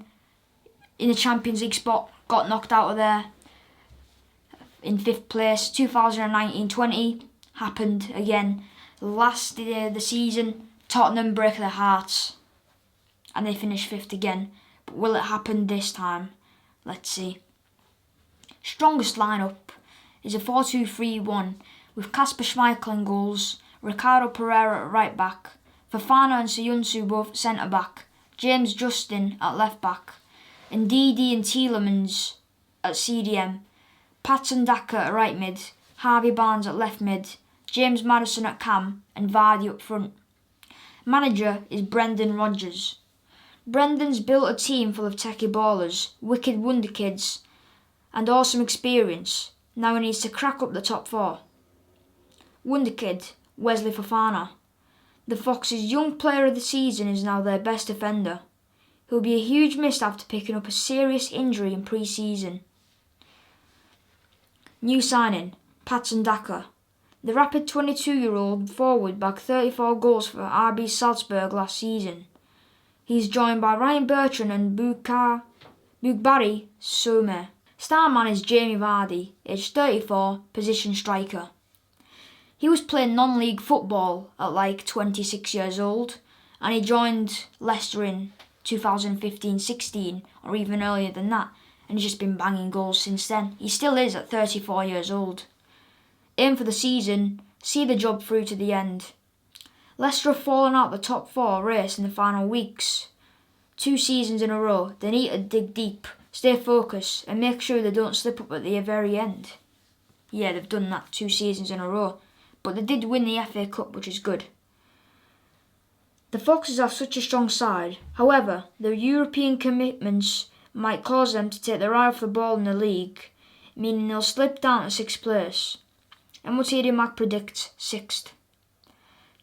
in the Champions League spot. Got knocked out of there. In 5th place. 2019-20 happened again. Last day of the season, Tottenham break their hearts and they finish 5th again. But will it happen this time? Let's see. Strongest lineup is a 4-2-3-1 with Kasper Schmeichel in goals, Ricardo Pereira at right back, Fofana and Soyuncu both centre back, James Justin at left back, and Ndidi and Tielemans at CDM, Patson Daka at right mid, Harvey Barnes at left mid, James Maddison at cam and Vardy up front. Manager is Brendan Rodgers. Brendan's built a team full of techie ballers, wicked wonder kids and awesome experience. Now he needs to crack up the top 4. Wonder kid, Wesley Fofana. The Foxes' young player of the season is now their best defender. He'll be a huge miss after picking up a serious injury in pre-season. New signing, Patson Daka. The rapid 22-year-old forward bagged 34 goals for RB Salzburg last season. He's joined by Ryan Bertrand and Bugbari Soume. Star man is Jamie Vardy, aged 34, position striker. He was playing non-league football at like 26 years old and he joined Leicester in 2015-16 or even earlier than that and he's just been banging goals since then. He still is at 34 years old. Aim for the season, see the job through to the end. Leicester have fallen out the top 4 race in the final weeks. 2 seasons in a row, they need to dig deep, stay focused and make sure they don't slip up at the very end. Yeah, they've done that 2 seasons in a row, but they did win the FA Cup, which is good. The Foxes have such a strong side. However, their European commitments might cause them to take their eye off the ball in the league, meaning they'll slip down to 6th place. MIKEL predicts 6th.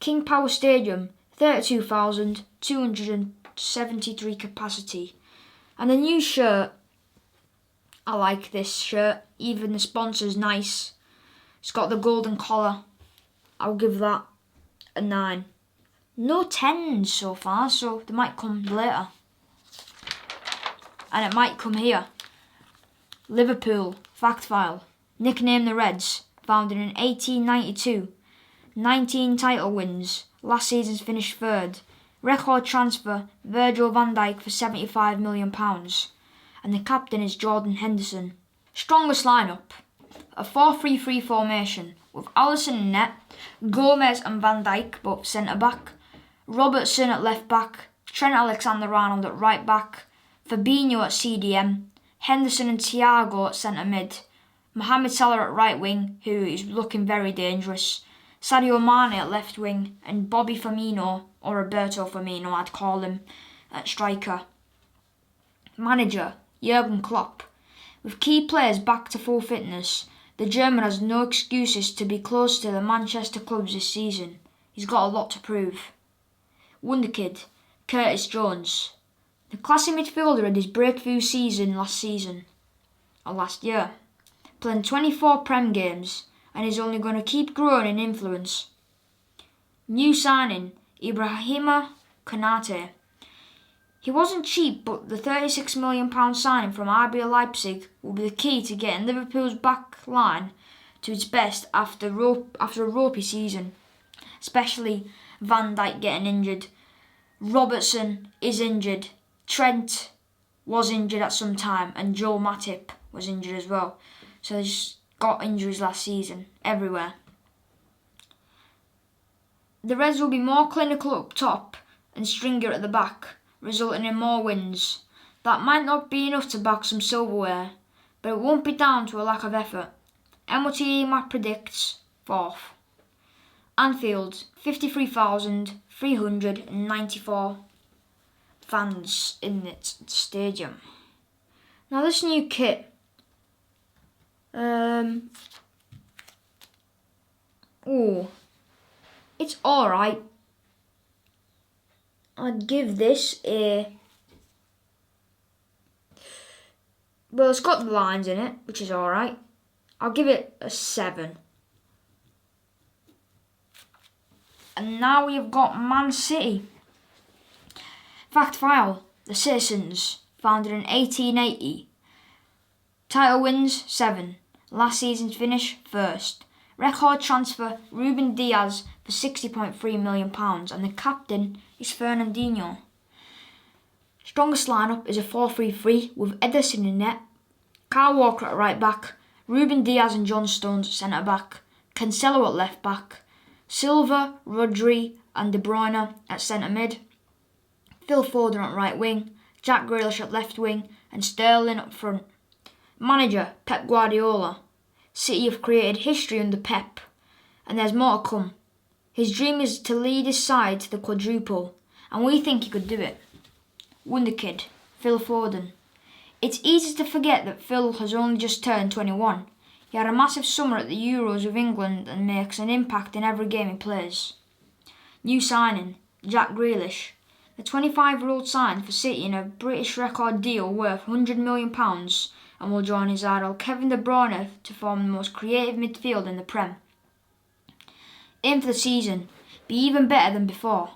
King Power Stadium, 32,273 capacity. And the new shirt, I like this shirt. Even the sponsor's nice. It's got the golden collar. I'll give that a 9. No 10s so far, so they might come later. And it might come here. Liverpool, fact file. Nicknamed the Reds, founded in 1892. 19 title wins. Last season's finished 3rd. Record transfer, Virgil van Dijk for £75 million. And the captain is Jordan Henderson. Strongest lineup. A 4-3-3 formation with Alisson in net, Gomez and Van Dijk both centre back, Robertson at left back, Trent Alexander-Arnold at right back, Fabinho at CDM, Henderson and Thiago at centre mid, Mohamed Salah at right wing, who is looking very dangerous, Sadio Mane at left wing, and Bobby Firmino, or Roberto Firmino I'd call him, at striker. Manager, Jurgen Klopp. With key players back to full fitness, the German has no excuses to be close to the Manchester clubs this season. He's got a lot to prove. Wonderkid, Curtis Jones. The classy midfielder had his breakthrough season last year, playing 24 Prem games, and is only going to keep growing in influence. New signing, Ibrahima Konate. He wasn't cheap, but the £36 million signing from RB Leipzig will be the key to getting Liverpool's back line to its best after a ropey season, especially Van Dijk getting injured. Robertson is injured. Trent was injured at some time, and Joel Matip was injured as well. So they just got injuries last season everywhere. The Reds will be more clinical up top and stringier at the back, resulting in more wins. That might not be enough to back some silverware, but it won't be down to a lack of effort. MIKEL predicts 4th. Anfield, 53,394 fans in its stadium. Now this new kit, it's alright. I'd give this a... Well, it's got the lines in it, which is alright. I'll give it a 7. And now we've got Man City. Fact file, the Citizens, founded in 1880. Title wins, 7. Last season's finish, 1st. Record transfer, Ruben Diaz for £60.3 million, and the captain is Fernandinho. Strongest lineup is a 4-3-3 with Ederson in net, Kyle Walker at right back, Ruben Diaz and John Stones at centre back, Cancelo at left back, Silva, Rodri and De Bruyne at centre mid, Phil Foden at right wing, Jack Grealish at left wing and Sterling up front. Manager, Pep Guardiola. City have created history under Pep, and there's more to come. His dream is to lead his side to the quadruple, and we think he could do it. Wonderkid, Phil Foden. It's easy to forget that Phil has only just turned 21. He had a massive summer at the Euros with England and makes an impact in every game he plays. New signing, Jack Grealish. The 25-year-old signed for City in a British record deal worth £100 million and will join his idol Kevin De Bruyne to form the most creative midfield in the Prem. Aim for the season, be even better than before.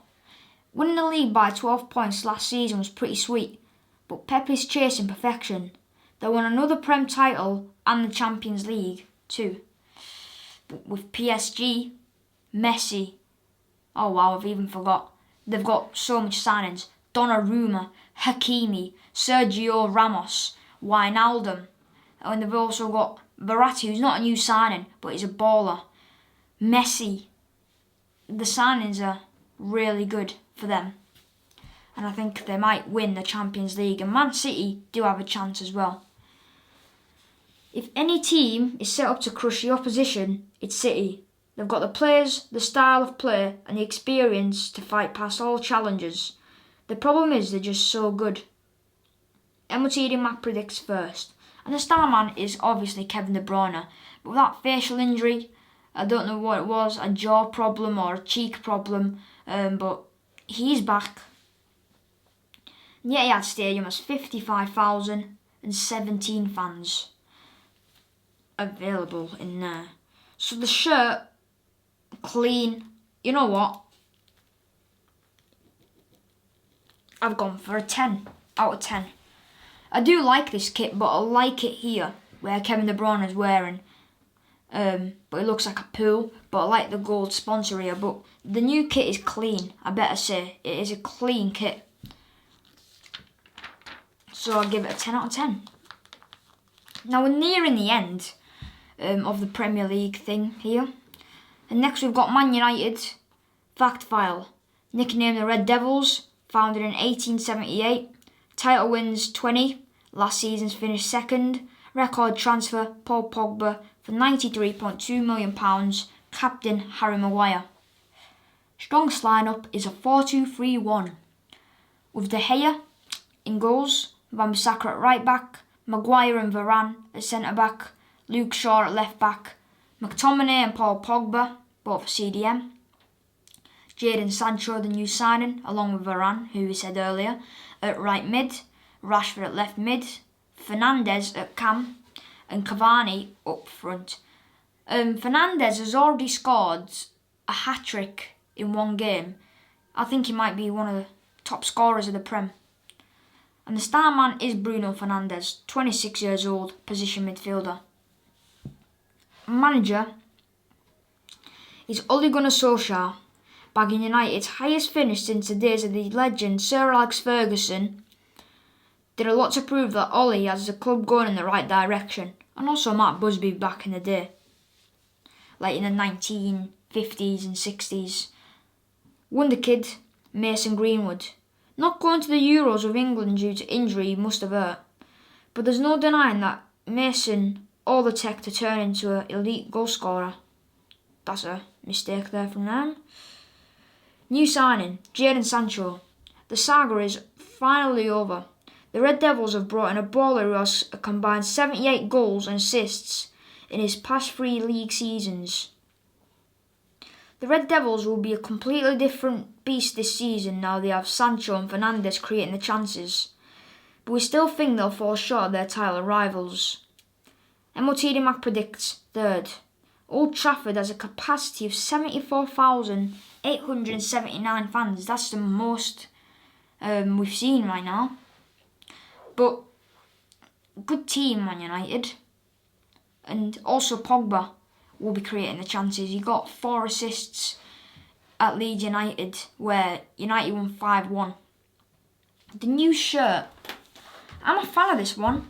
Winning the league by 12 points last season was pretty sweet, but Pep is chasing perfection. They won another Prem title and the Champions League too. But with PSG, Messi, oh wow, I've even forgot. They've got so much signings. Donnarumma, Hakimi, Sergio Ramos, Wijnaldum. And they've also got Verratti, who's not a new signing, but he's a baller. Messi. The signings are really good for them. And I think they might win the Champions League. And Man City do have a chance as well. If any team is set up to crush the opposition, it's City. They've got the players, the style of play and the experience to fight past all challenges. The problem is they're just so good. MIKEL predicts first. And the star man is obviously Kevin De Bruyne. But with that facial injury, I don't know what it was, a jaw problem or a cheek problem, but he's back. The Etihad Stadium has 55,017 fans available in there. So the shirt, clean. You know what? I've gone for a 10 out of 10. I do like this kit, but I like it here, where Kevin De Bruyne is wearing. But it looks like a pool, but I like the gold sponsor here. But the new kit is clean, I better say. It is a clean kit. So I'll give it a 10 out of 10. Now we're nearing the end of the Premier League thing here. And next we've got Man United. Fact file. Nicknamed the Red Devils. Founded in 1878. Title wins 20. Last season's finished second. Record transfer Paul Pogba for £93.2 million. Captain Harry Maguire. Strongest lineup is a 4-2-3-1. With De Gea in goals. Wan-Bissaka at right back. Maguire and Varane at centre back. Luke Shaw at left back. McTominay and Paul Pogba, both for CDM. Jadon Sancho, the new signing, along with Varane, who we said earlier, at right mid. Rashford at left mid. Fernandes at cam. And Cavani up front. Fernandes has already scored a hat-trick in one game. I think he might be one of the top scorers of the Prem. And the star man is Bruno Fernandes, 26 years old, position midfielder. Manager is Ole Gunnar Solskjaer, bagging United's highest finish since the days of the legend Sir Alex Ferguson. Did a lot to prove that Ole has the club going in the right direction, and also Matt Busby back in the day, like in the 1950s and 60s. Wonderkid, Mason Greenwood. Not going to the Euros with England due to injury must have hurt, but there's no denying that Mason all the tech to turn into an elite goal scorer. That's a mistake there from them. New signing, Jadon Sancho. The saga is finally over. The Red Devils have brought in a baller who has a combined 78 goals and assists in his past 3 league seasons. The Red Devils will be a completely different beast this season now they have Sancho and Fernandes creating the chances. But we still think they'll fall short of their title rivals. MIKEL predicts third. Old Trafford has a capacity of 74,879 fans. That's the most we've seen right now. But good team, Man United. And also Pogba will be creating the chances. He got 4 assists at Leeds United, where United won 5-1. The new shirt, I'm a fan of this one.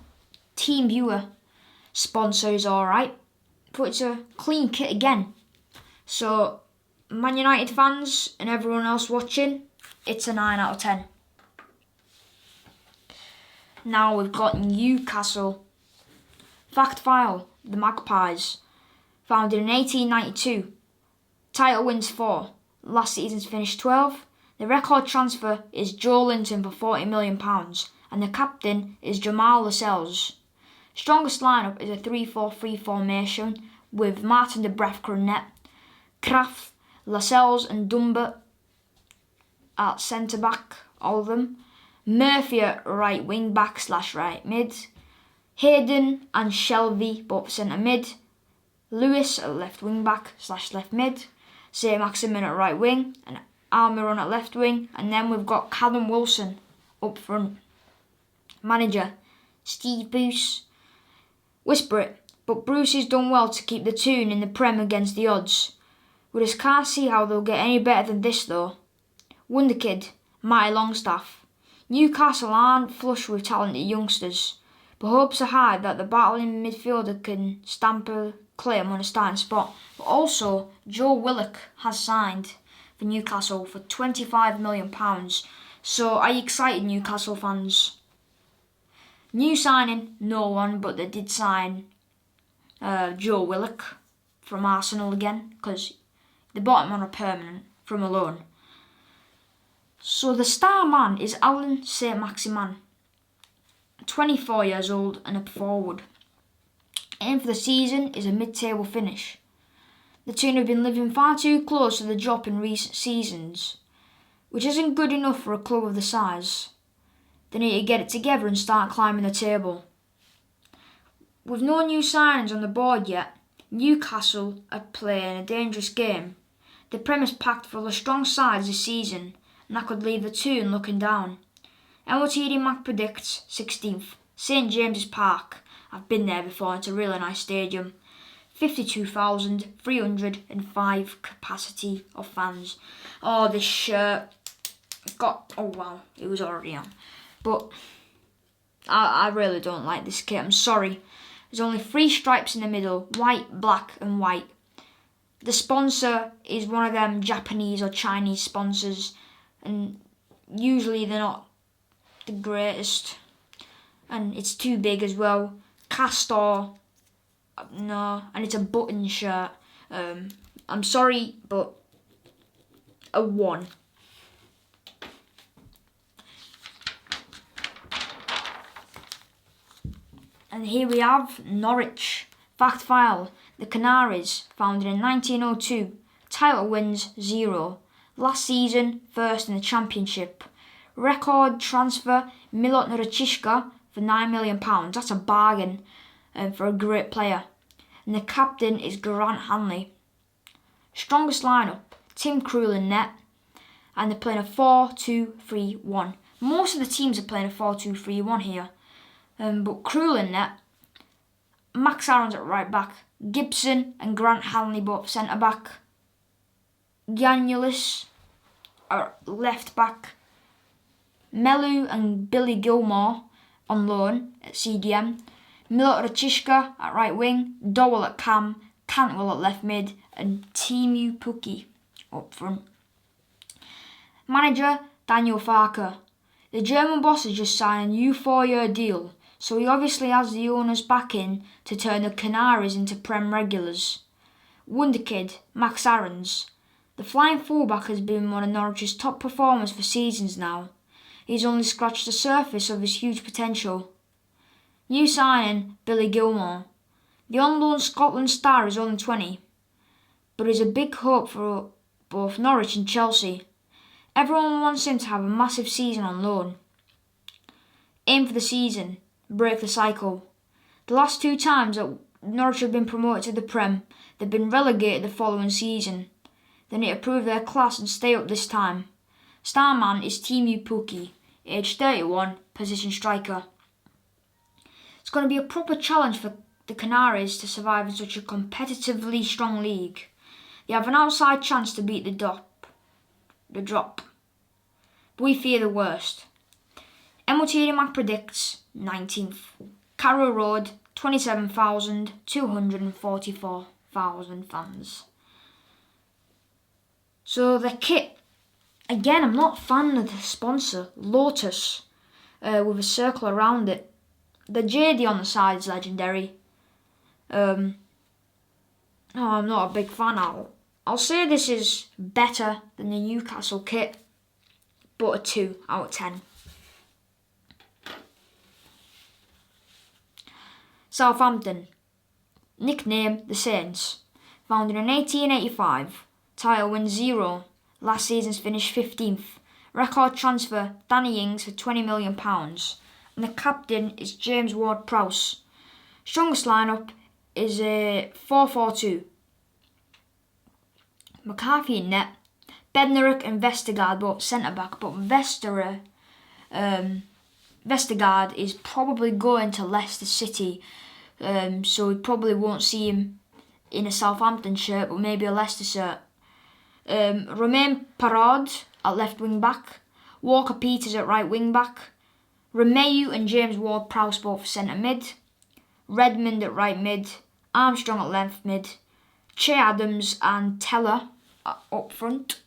Team Viewer sponsor is alright, but it's a clean kit again. So, Man United fans and everyone else watching, it's a 9 out of 10. Now we've got Newcastle. Fact file, the Magpies. Founded in 1892. Title wins 4. Last season's finished 12. The record transfer is Joe Linton for £40 million. And the captain is Jamal Lascelles. Strongest lineup is a 3-4-3 formation with Martin de Bruyne in net. Kraft, Lascelles and Dumba at centre back, all of them. Murphy at right wing back / right mid. Hayden and Shelby both centre mid. Lewis at left wing back / left mid. St. Maximin at right wing and Almiron at left wing. And then we've got Callum Wilson up front. Manager Steve Bruce. Whisper it, but Bruce has done well to keep the tune in the Prem against the odds. We just can't see how they'll get any better than this though. Wonderkid, Matty Longstaff. Newcastle aren't flush with talented youngsters, but hopes are high that the battling midfielder can stamp a claim on a starting spot. But also, Joe Willock has signed for Newcastle for £25 million. So are you excited, Newcastle fans? New signing, no one, but they did sign Joe Willock from Arsenal again, because they bought him on a permanent from a loan. So the star man is Alan Saint-Maximin, 24 years old and a forward. Aim for the season is a mid-table finish. The team have been living far too close to the drop in recent seasons, which isn't good enough for a club of the size. They need to get it together and start climbing the table. With no new signings on the board yet, Newcastle are playing a dangerous game. The Prem is packed full of strong sides this season, and that could leave the two looking down. Mac predicts 16th, St James's Park. I've been there before, it's a really nice stadium. 52,305 capacity of fans. Oh, this shirt oh wow, it was already on. But I really don't like this kit, I'm sorry. There's only 3 stripes in the middle, white, black and white. The sponsor is one of them Japanese or Chinese sponsors, and usually they're not the greatest. And it's too big as well. Castor, no, and it's a button shirt. I'm sorry, but a 1. And here we have Norwich. Fact file. The Canaries, founded in 1902. Title wins 0. Last season, first in the Championship. Record transfer Miloš for £9 million. That's a bargain for a great player. And the captain is Grant Hanley. Strongest lineup, Tim Krul in net. And they're playing a 4-2-3-1. Most of the teams are playing a 4-2-3-1 here. But Krul in net. Max Aaron's at right back. Gibson and Grant Hanley both centre back. Grealish at left back. Melu and Billy Gilmore on loan at CDM. Miloš at right wing. Dowell at cam. Cantwell at left mid. And Teemu Pukki up front. Manager Daniel Farke. The German boss has just signed a new 4-year deal, so he obviously has the owners backing to turn the Canaries into Prem regulars. Wonderkid Max Aarons. The flying fullback has been one of Norwich's top performers for seasons now. He's only scratched the surface of his huge potential. New signing Billy Gilmore. The on-loan Scotland star is only 20, but he's a big hope for both Norwich and Chelsea. Everyone wants him to have a massive season on loan. Aim for the season, break the cycle. The last 2 times that Norwich have been promoted to the Prem, they've been relegated the following season. They need to prove their class and stay up this time. Star man is Teemu Pukki, age 31, position striker. It's going to be a proper challenge for the Canaries to survive in such a competitively strong league. They have an outside chance to beat the drop. But we fear the worst. Mac predicts 19th. Carrow Road, 27,244,000 fans. So the kit, again, I'm not a fan of the sponsor, Lotus, with a circle around it. The JD on the side is legendary. I'm not a big fan. I'll say this is better than the Newcastle kit, but a 2 out of 10. Southampton. Nickname the Saints. Founded in 1885. Title win 0. Last season's finished 15th. Record transfer Danny Ings for £20 million. And the captain is James Ward-Prowse. Strongest lineup is a 4-4-2. McCarthy in net. Bednarek and Vestergaard both centre-back, but Vestergaard is probably going to Leicester City, so we probably won't see him in a Southampton shirt, but maybe a Leicester shirt. Romain Parrard at left wing back. Walker Peters at right wing back. Romeu and James Ward-Prowse both centre mid. Redmond at right mid. Armstrong at left mid. Che Adams and Teller up front.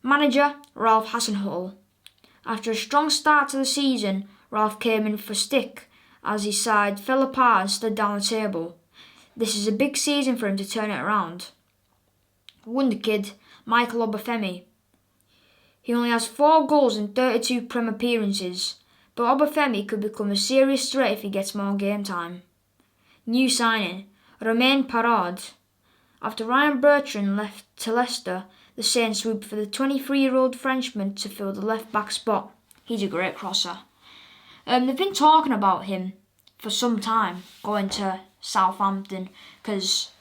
Manager Ralph Hasenhuttl. After a strong start to the season, Ralph came in for stick as his side fell apart and slid down the table. this is a big season for him to turn it around. Wonderkid MIKEL Aubameyang. He only has 4 goals in 32 Prem appearances, but Aubameyang could become a serious threat if he gets more game time. New signing, Romain Parade. After Ryan Bertrand left to Leicester, the Saints swooped for the 23-year-old Frenchman to fill the left-back spot. He's a great crosser. They've been talking about him for some time, going to Southampton, because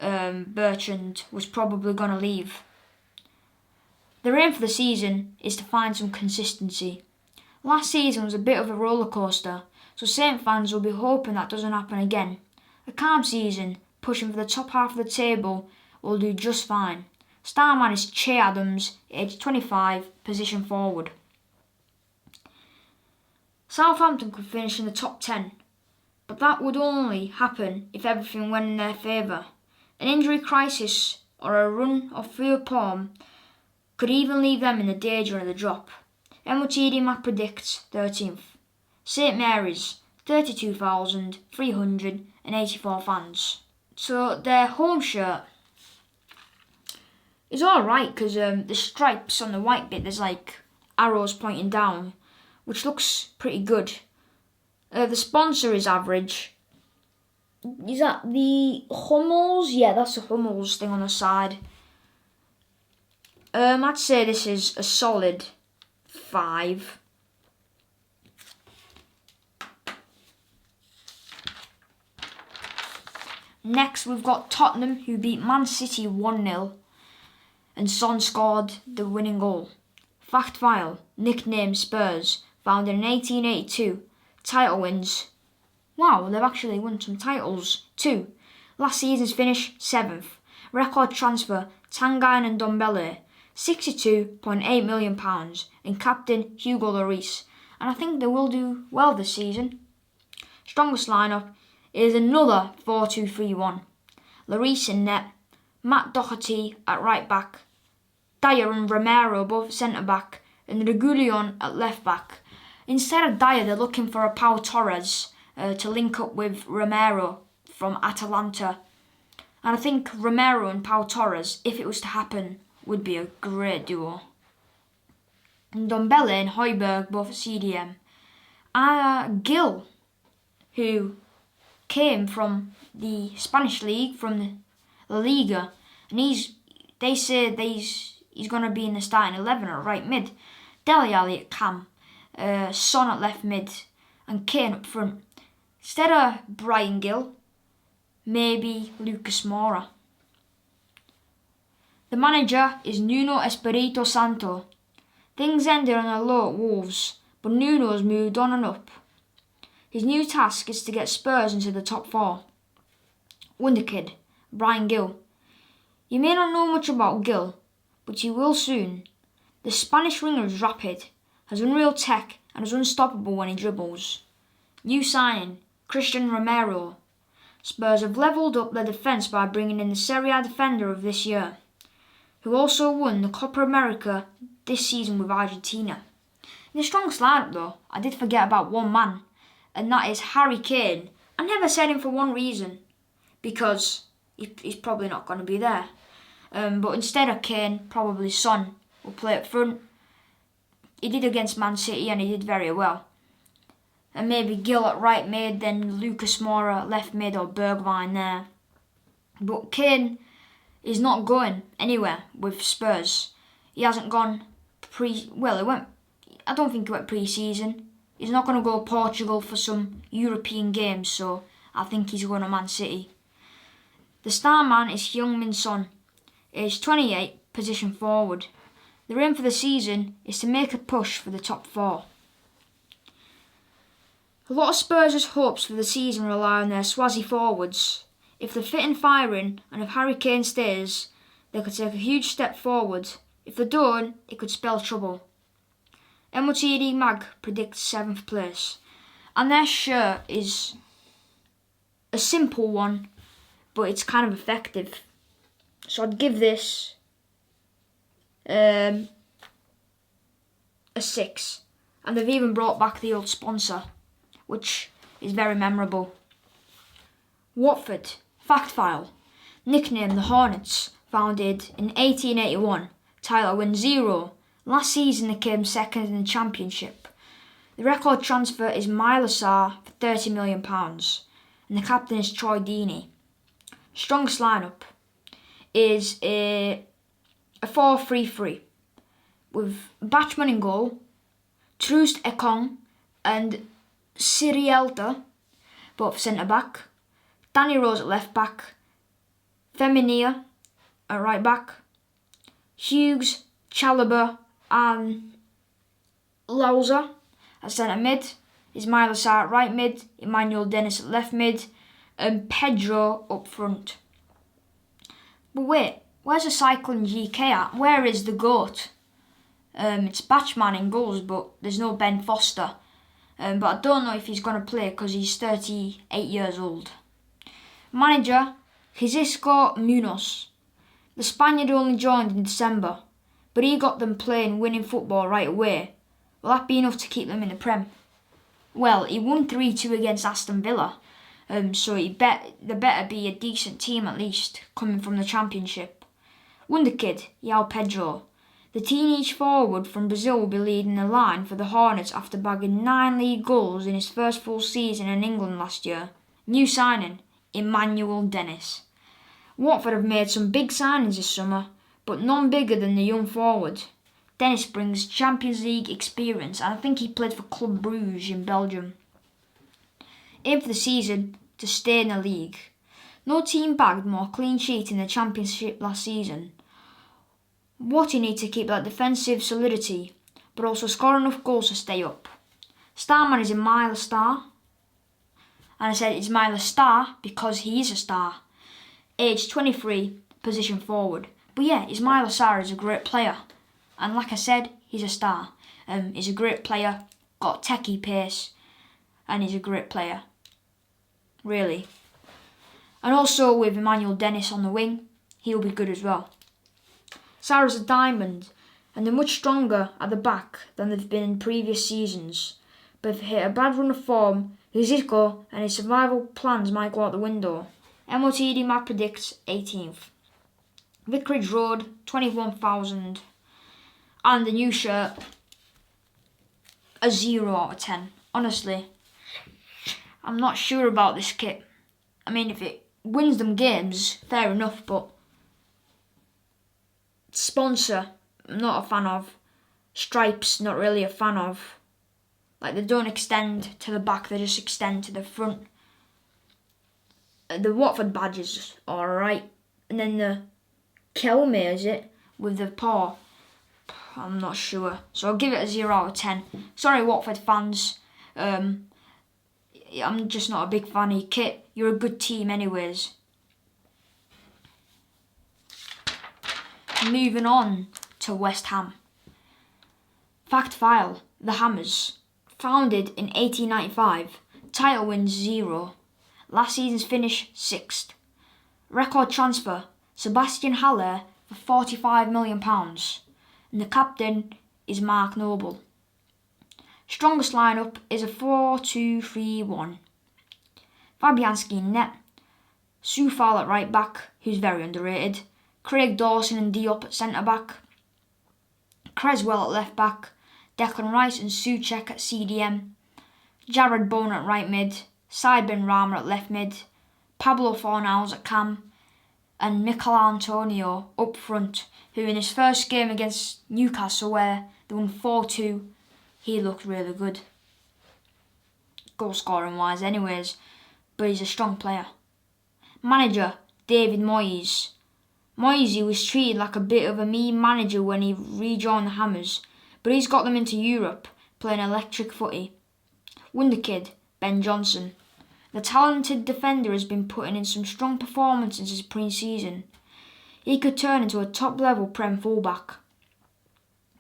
Bertrand was probably going to leave. Their aim for the season is to find some consistency. Last season was a bit of a roller coaster, so Saint fans will be hoping that doesn't happen again. A calm season, pushing for the top half of the table, will do just fine. Starman is Che Adams, aged 25, position forward. Southampton could finish in the top 10, but that would only happen if everything went in their favour. An injury crisis or a run of poor form could even leave them in the danger of the drop. MIKEL predicts 13th. St Mary's, 32,384 fans. So their home shirt is alright because the stripes on the white bit, there's like arrows pointing down, which looks pretty good. The sponsor is average. Is that the Hummels? Yeah, that's the Hummels thing on the side. I'd say this is a solid 5. Next, we've got Tottenham, who beat Man City 1-0, and Son scored the winning goal. Fact file, nickname Spurs, founded in 1882, title wins. Wow, they've actually won some titles too. Last season's finish, 7th. Record transfer, Tanguy and Ndombele, £62.8 million, and captain Hugo Lloris. And I think they will do well this season. Strongest lineup is another 4-2-3-1. Lloris in net, Matt Doherty at right back, Dyer and Romero both centre back, and Reguilon at left back. Instead of Dyer, they're looking for a Pau Torres to link up with Romero from Atalanta. And I think Romero and Pau Torres, if it was to happen, would be a great duo. And Ndombele and Højbjerg both at CDM. Gil, who came from the Spanish league, from the La Liga, and they say he's going to be in the starting 11 at right mid. Dele Alli at cam, Son at left mid, and Kane up front. Instead of Brian Gill, maybe Lucas Moura. The manager is Nuno Espirito Santo. Things ended on a low at Wolves, but Nuno's moved on and up. His new task is to get Spurs into the top 4. Wonderkid, Brian Gill. You may not know much about Gill, but you will soon. The Spanish winger is rapid, has unreal tech, and is unstoppable when he dribbles. New signing, Christian Romero. Spurs have levelled up their defence by bringing in the Serie A defender of this year, who also won the Copa America this season with Argentina. In the strongest lineup though, I did forget about one man, and that is Harry Kane. I never said him for one reason, because he's probably not going to be there. But instead of Kane, probably Son will play up front. He did against Man City and he did very well. And maybe Gill at right mid, then Lucas Moura at left mid or Bergwijn there. But Kane is not going anywhere with Spurs. He hasn't gone I don't think he went pre-season. He's not going to go to Portugal for some European games, so I think he's going to Man City. The star man is Heung-min Son, aged 28, position forward. Their aim for the season is to make a push for the top 4. A lot of Spurs' hopes for the season rely on their Swazi forwards. If they're fit and firing, and if Harry Kane stays, they could take a huge step forward. If they don't, it could spell trouble. MOTD Mag predicts 7th place, and their shirt is a simple one, but it's kind of effective. So I'd give this a 6, and they've even brought back the old sponsor, which is very memorable. Watford. Fact file. Nicknamed the Hornets. Founded in 1881. Title win 0. Last season they came second in the Championship. The record transfer is MIKEL for £30 million. And the captain is Troy Deeney. Strongest lineup is a 4-3-3 with Bachmann in goal, Troost Ekong and Sirielta both centre back, Danny Rose at left back, Femenia at right back, Hughes, Chalobah and Lauza at centre mid, Ismail at right mid, Emmanuel Dennis at left mid, and Pedro up front. But wait, where's the cycling GK at? Where is the GOAT? It's Bachmann in goals, but there's no Ben Foster. But I don't know if he's going to play because he's 38 years old. Manager, Francisco Munoz. The Spaniard only joined in December, but he got them playing winning football right away. Will that be enough to keep them in the Prem? Well, he won 3-2 against Aston Villa, so there better be a decent team at least, coming from the Championship. Wonderkid, João Pedro. The teenage forward from Brazil will be leading the line for the Hornets after bagging 9 league goals in his first full season in England last year. New signing, Emmanuel Dennis. Watford have made some big signings this summer, but none bigger than the young forward. Dennis brings Champions League experience and I think he played for Club Bruges in Belgium. Aim for the season to stay in the league. No team bagged more clean sheets in the Championship last season. What you need to keep that defensive solidity, but also score enough goals to stay up. Starman is Emile Star. And I said it's Emile Star because he is a star. Age 23, position forward. But yeah, Ismail Sarr is a great player. And like I said, he's a star. He's a great player, got techie pace, and he's a great player. Really. And also with Emmanuel Dennis on the wing, he'll be good as well. Sarah's a diamond, and they're much stronger at the back than they've been in previous seasons. But if they hit a bad run of form, Zico and his survival plans might go out the window. MOTD Map predicts 18th. Vicarage Road, 21,000. And the new shirt, a 0 out of 10. Honestly, I'm not sure about this kit. I mean, if it wins them games, fair enough, but sponsor, I'm not a fan of. Stripes, not really a fan of. Like, they don't extend to the back, they just extend to the front. The Watford badge is alright. And then the Kelme, is it? With the paw. I'm not sure. So I'll give it a 0 out of 10. Sorry, Watford fans. I'm just not a big fan of your kit. You're a good team anyways. Moving on to West Ham. Fact file. The Hammers. Founded in 1895. Title wins 0. Last season's finish 6th. Record transfer. Sebastian Haller for £45 million. And the captain is Mark Noble. Strongest lineup is a 4-2-3-1. Fabianski in net. Soufal at right back, who's very underrated. Craig Dawson and Diop at centre back. Creswell at left back. Declan Rice and Souček at CDM. Jared Bowen at right mid. Said Ben Rama at left mid. Pablo Fornals at cam. And Mikel Antonio up front, who in his first game against Newcastle, where they won 4-2, he looked really good. Goal scoring wise anyways, but he's a strong player. Manager, David Moyes. Moyes was treated like a bit of a mean manager when he rejoined the Hammers, but he's got them into Europe, playing electric footy. Wonderkid, Ben Johnson. The talented defender has been putting in some strong performances this pre-season. He could turn into a top-level Prem fullback.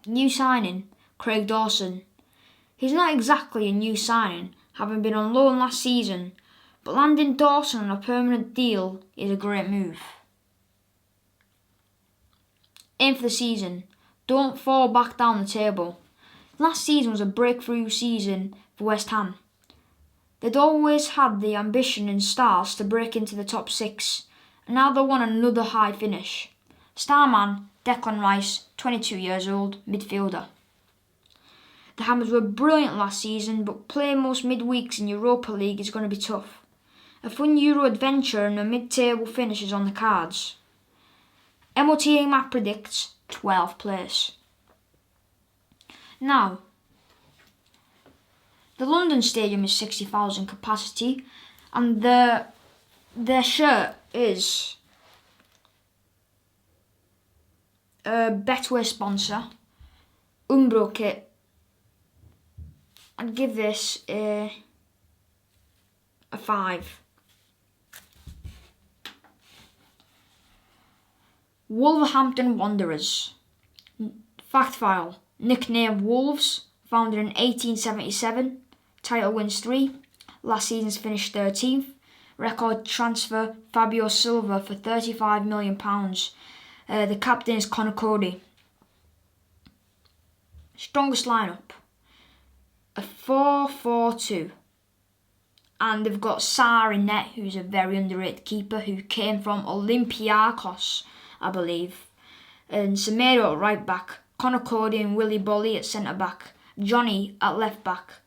New signing, Craig Dawson. He's not exactly a new signing, having been on loan last season, but landing Dawson on a permanent deal is a great move. Aim for the season. Don't fall back down the table. Last season was a breakthrough season for West Ham. They'd always had the ambition and stars to break into the top 6, and now they want another high finish. Starman Declan Rice, 22 years old, midfielder. The Hammers were brilliant last season, but playing most midweeks in Europa League is going to be tough. A fun Euro adventure and a mid-table finish is on the cards. MOT Map predicts 12th place. Now, the London Stadium is 60,000 capacity, and their shirt is a Betway sponsor, Umbro kit. I'd give this a 5. Wolverhampton Wanderers. Fact file. Nickname Wolves. Founded in 1877. Title wins 3. Last season's finished 13th. Record transfer Fabio Silva for £35 million. The captain is Conor Cody. Strongest lineup. A 4-4-2. And they've got Sarr in net, who's a very underrated keeper who came from Olympiacos, I believe. And Semedo at right back. Conor Cody and Willy Bolly at centre back. Johnny at left back.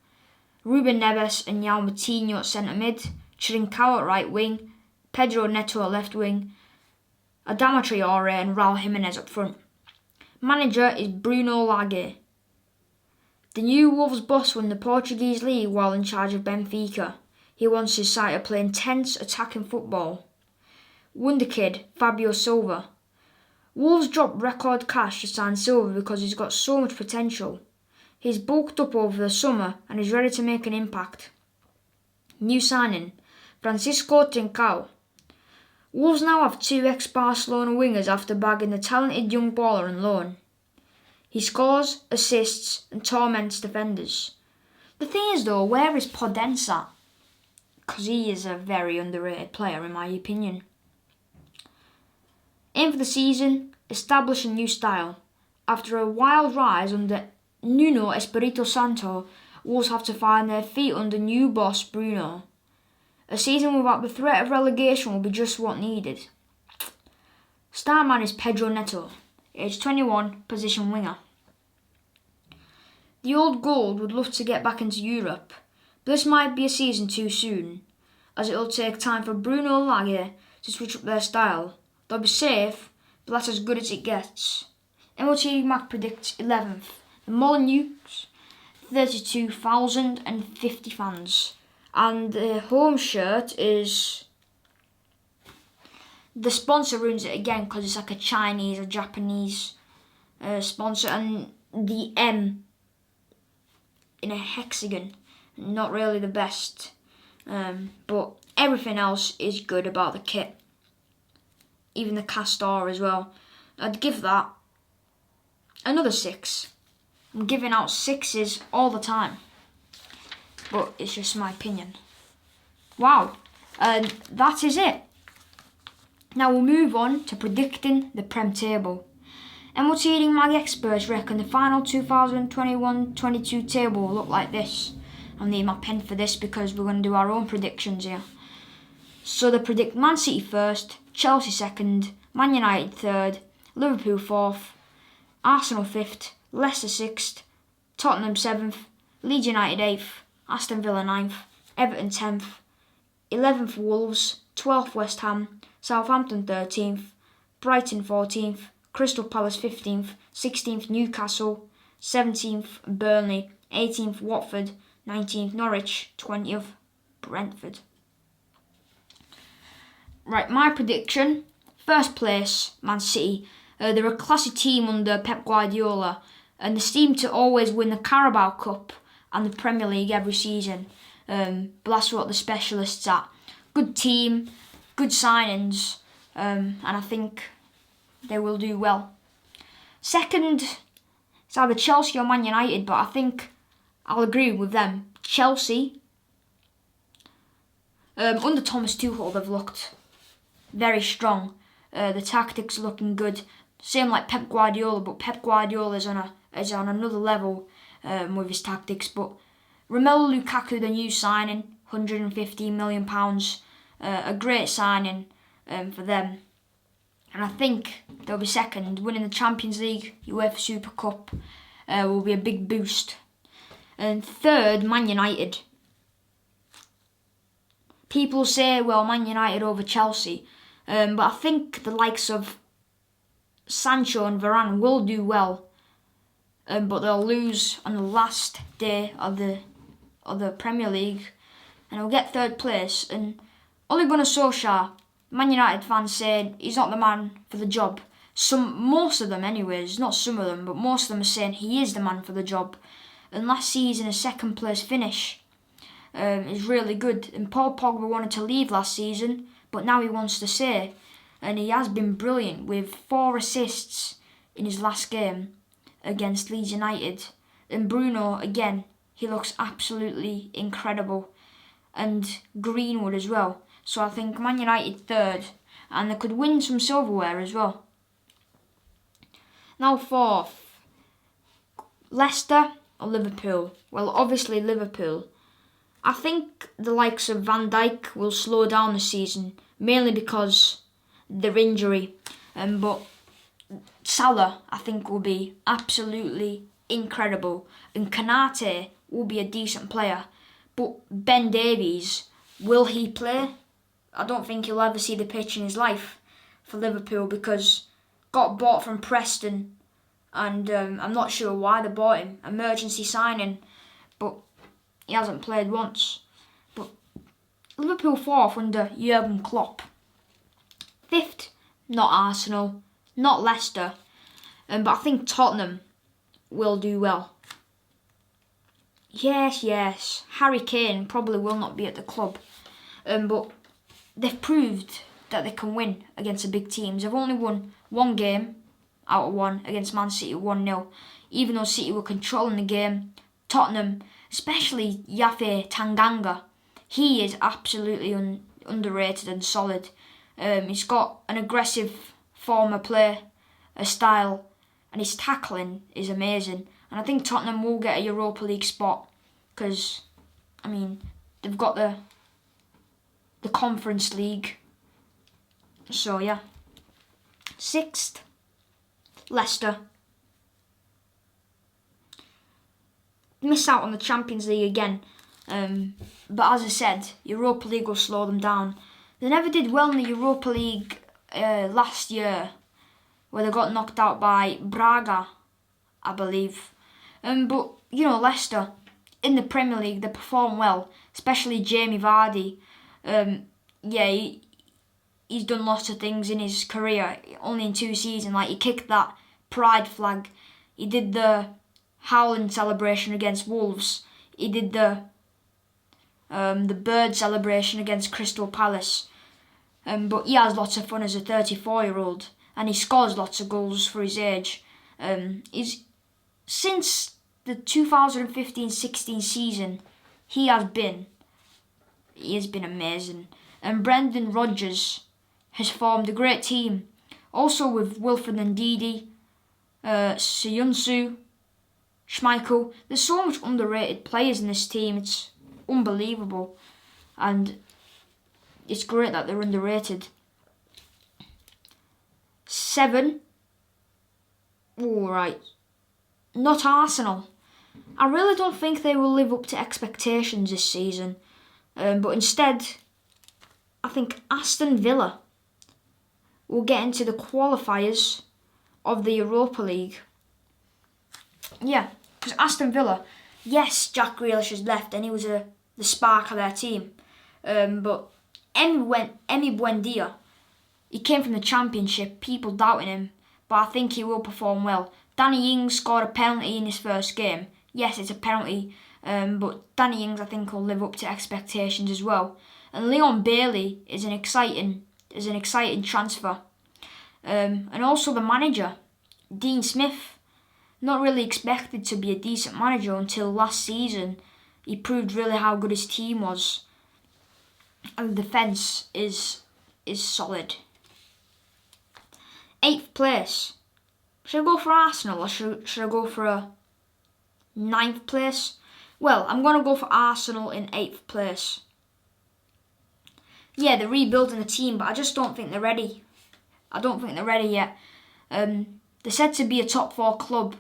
Ruben Neves and Yao Moutinho at centre mid. Trincao at right wing. Pedro Neto at left wing. Adama Traore and Raul Jimenez up front. Manager is Bruno Lage. The new Wolves boss won the Portuguese league while in charge of Benfica. He wants his side to play intense attacking football. Wonderkid Fabio Silva. Wolves dropped record cash to sign Silva because he's got so much potential. He's bulked up over the summer and is ready to make an impact. New signing, Francisco Trincao. Wolves now have 2 ex-Barcelona wingers after bagging the talented young baller on loan. He scores, assists and torments defenders. The thing is though, where is Podence at? Because he is a very underrated player in my opinion. Aim for the season, establish a new style. After a wild rise under Nuno Espirito Santo, Wolves have to find their feet under new boss Bruno. A season without the threat of relegation will be just what needed. Star man is Pedro Neto, age 21, position winger. The old gold would love to get back into Europe, but this might be a season too soon, as it will take time for Bruno Lage to switch up their style. They'll be safe, but that's as good as it gets. MOT Mac predicts 11th. The Molyneux, 32,050 fans. And the home shirt is... The sponsor ruins it again because it's like a Chinese or Japanese sponsor. And the M in a hexagon. Not really the best. But everything else is good about the kit. Even the castor as well. I'd give that another 6. I'm giving out 6s all the time. But it's just my opinion. Wow. And that is it. Now we'll move on to predicting the Prem table. MOT Mag experts reckon the final 2021-22 table will look like this. I'll need my pen for this because we're going to do our own predictions here. So they predict Man City first, Chelsea second, Man United third, Liverpool fourth, Arsenal fifth, Leicester sixth, Tottenham seventh, Leeds United eighth, Aston Villa 9th, Everton 10th, 11th Wolves, 12th West Ham, Southampton 13th, Brighton 14th, Crystal Palace 15th, 16th Newcastle, 17th Burnley, 18th Watford, 19th Norwich, 20th Brentford. Right, my prediction, first place Man City. They're a classy team under Pep Guardiola and they seem to always win the Carabao Cup and the Premier League every season. But that's what the specialists at. Good team, good signings, and I think they will do well. Second, it's either Chelsea or Man United, but I think I'll agree with them. Chelsea, under Thomas Tuchel, they've looked very strong. The tactics are looking good. Same like Pep Guardiola, but Pep Guardiola is on another level with his tactics. But Romelu Lukaku, the new signing, £115 million. A great signing for them. And I think they'll be second. Winning the Champions League, UEFA Super Cup will be a big boost. And third, Man United. People say, well, Man United over Chelsea. But I think the likes of Sancho and Varane will do well. But they'll lose on the last day of the Premier League. And they'll get third place. And Ole Gunnar Solskjaer, Man United fans said he's not the man for the job. Most of them anyways, not some of them, but most of them are saying he is the man for the job. And last season, a second place finish is really good. And Paul Pogba wanted to leave last season, but now he wants to stay. And he has been brilliant with 4 assists in his last game against Leeds United. And Bruno, again, he looks absolutely incredible. And Greenwood as well. So I think Man United third, and they could win some silverware as well. Now fourth, Leicester or Liverpool? Well, obviously Liverpool. I think the likes of Van Dijk will slow down this season, mainly because their injury. But Salah, I think, will be absolutely incredible. And Konate will be a decent player. But Ben Davies, will he play? I don't think he'll ever see the pitch in his life for Liverpool because got bought from Preston, and I'm not sure why they bought him. Emergency signing, but he hasn't played once. But Liverpool fourth under Jurgen Klopp. Fifth, not Arsenal, not Leicester, but I think Tottenham will do well. Yes, Harry Kane probably will not be at the club, but they've proved that they can win against the big teams. They've only won 1 game out of 1 against Man City 1-0. Even though City were controlling the game, Tottenham, especially Yafe Tanganga, he is absolutely underrated and solid. He's got an aggressive form of play, a style, and his tackling is amazing. And I think Tottenham will get a Europa League spot because, I mean, they've got the Conference League. So, yeah. Sixth, Leicester. Miss out on the Champions League again. But as I said, Europa League will slow them down. They never did well in the Europa League last year, where they got knocked out by Braga, I believe. But, you know, Leicester, in the Premier League, they perform well, especially Jamie Vardy. He's done lots of things in his career, only in 2 seasons. Like, he kicked that pride flag. He did the howling celebration against Wolves. He did the bird celebration against Crystal Palace. But he has lots of fun as a 34-year-old, and he scores lots of goals for his age. Since the 2015-16 season, he has been amazing. And Brendan Rodgers has formed a great team, also with Wilfred Ndidi, Seyunsu, Schmeichel. There's so much underrated players in this team. It's unbelievable, and it's great that they're underrated. 7. All right, not Arsenal. I really don't think they will live up to expectations this season, but instead, I think Aston Villa will get into the qualifiers of the Europa League. Yeah, because Aston Villa, yes, Jack Grealish has left and he was the spark of their team. But Emi Buendia, he came from the Championship, people doubting him, but I think he will perform well. Danny Ings scored a penalty in his first game. Yes, it's a penalty, but Danny Ings, I think, will live up to expectations as well. And Leon Bailey is an exciting transfer. And also the manager, Dean Smith, not really expected to be a decent manager until last season. He proved really how good his team was. And the defence is solid. 8th place. Should I go for Arsenal or should I go for a 9th place? Well, I'm going to go for Arsenal in 8th place. yeah, they're rebuilding the team, but I just don't think they're ready. I don't think they're ready yet. They're said to be a top 4 club,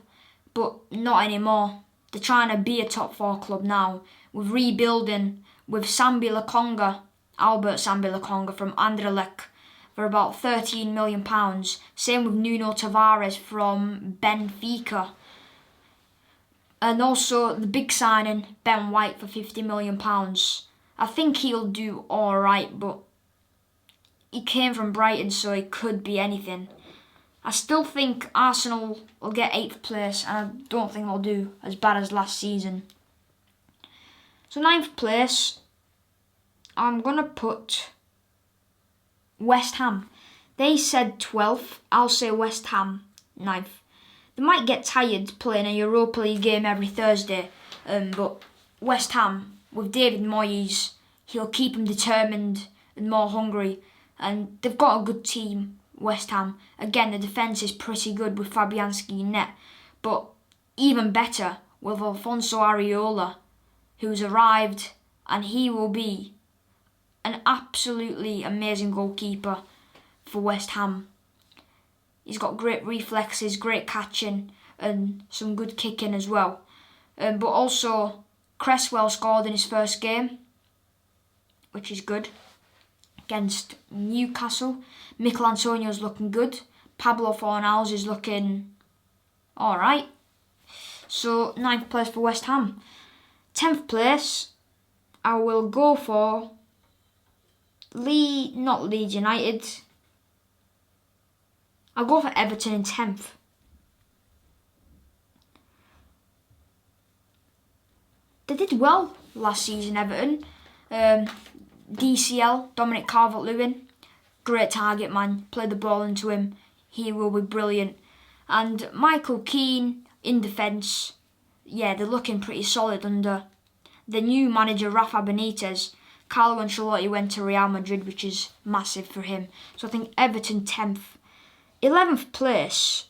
but not anymore. They're trying to be a top 4 club now, with rebuilding, with Albert Sambi Lokonga from Anderlecht for about £13 million. Same with Nuno Tavares from Benfica. And also the big signing, Ben White for £50 million. I think he'll do alright, but he came from Brighton, so it could be anything. I still think Arsenal will get 8th place, and I don't think they'll do as bad as last season. So 9th place, I'm going to put West Ham. They said 12th, I'll say West Ham 9th. They might get tired playing a Europa League game every Thursday, but West Ham, with David Moyes, he'll keep them determined and more hungry. And they've got a good team, West Ham. Again, the defence is pretty good with Fabianski in net, but even better with Alfonso Areola, who's arrived, and he will be an absolutely amazing goalkeeper for West Ham. He's got great reflexes, great catching, and some good kicking as well. But also, Cresswell scored in his first game, which is good, against Newcastle. Mikel Antonio's looking good. Pablo Fornals is looking alright. So 9th place for West Ham. 10th place, I will go for not Leeds United. I'll go for Everton in 10th. They did well last season, Everton. DCL, Dominic Calvert-Lewin, great target man, play the ball into him, he will be brilliant. And Michael Keane in defence, yeah, they're looking pretty solid under the new manager Rafa Benitez. Carlo Ancelotti went to Real Madrid, which is massive for him. So I think Everton 10th. 11th place,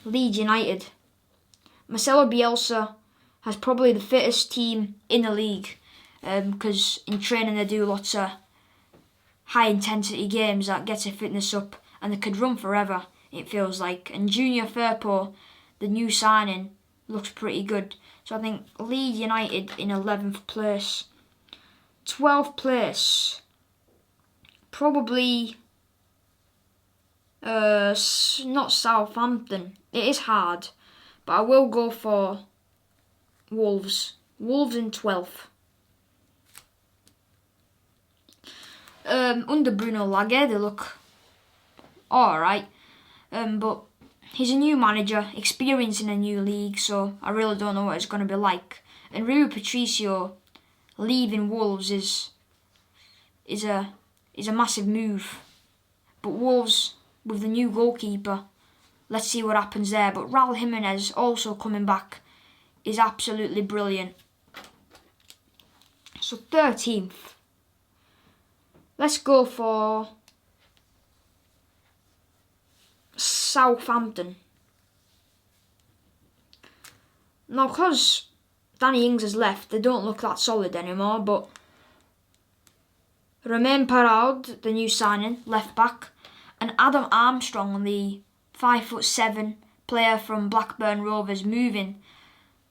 Leeds United. Marcelo Bielsa has probably the fittest team in the league, because in training they do lots of high intensity games that get their fitness up, and they could run forever, it feels like. And Junior Firpo, the new signing, looks pretty good. So I think Leeds United in 11th place. 12th place, probably not Southampton. It is hard, but I will go for Wolves. Wolves in 12th. Under Bruno Lage, they look alright, but he's a new manager, experienced in a new league, so I really don't know what it's going to be like. And Rui Patricio leaving Wolves is a massive move. But Wolves, with the new goalkeeper, let's see what happens there. But Raul Jimenez also coming back is absolutely brilliant. So 13th. Let's go for Southampton. Now, because Danny Ings has left, they don't look that solid anymore, but Romain Perraud, the new signing, left back, and Adam Armstrong, the 5'7" player from Blackburn Rovers, moving.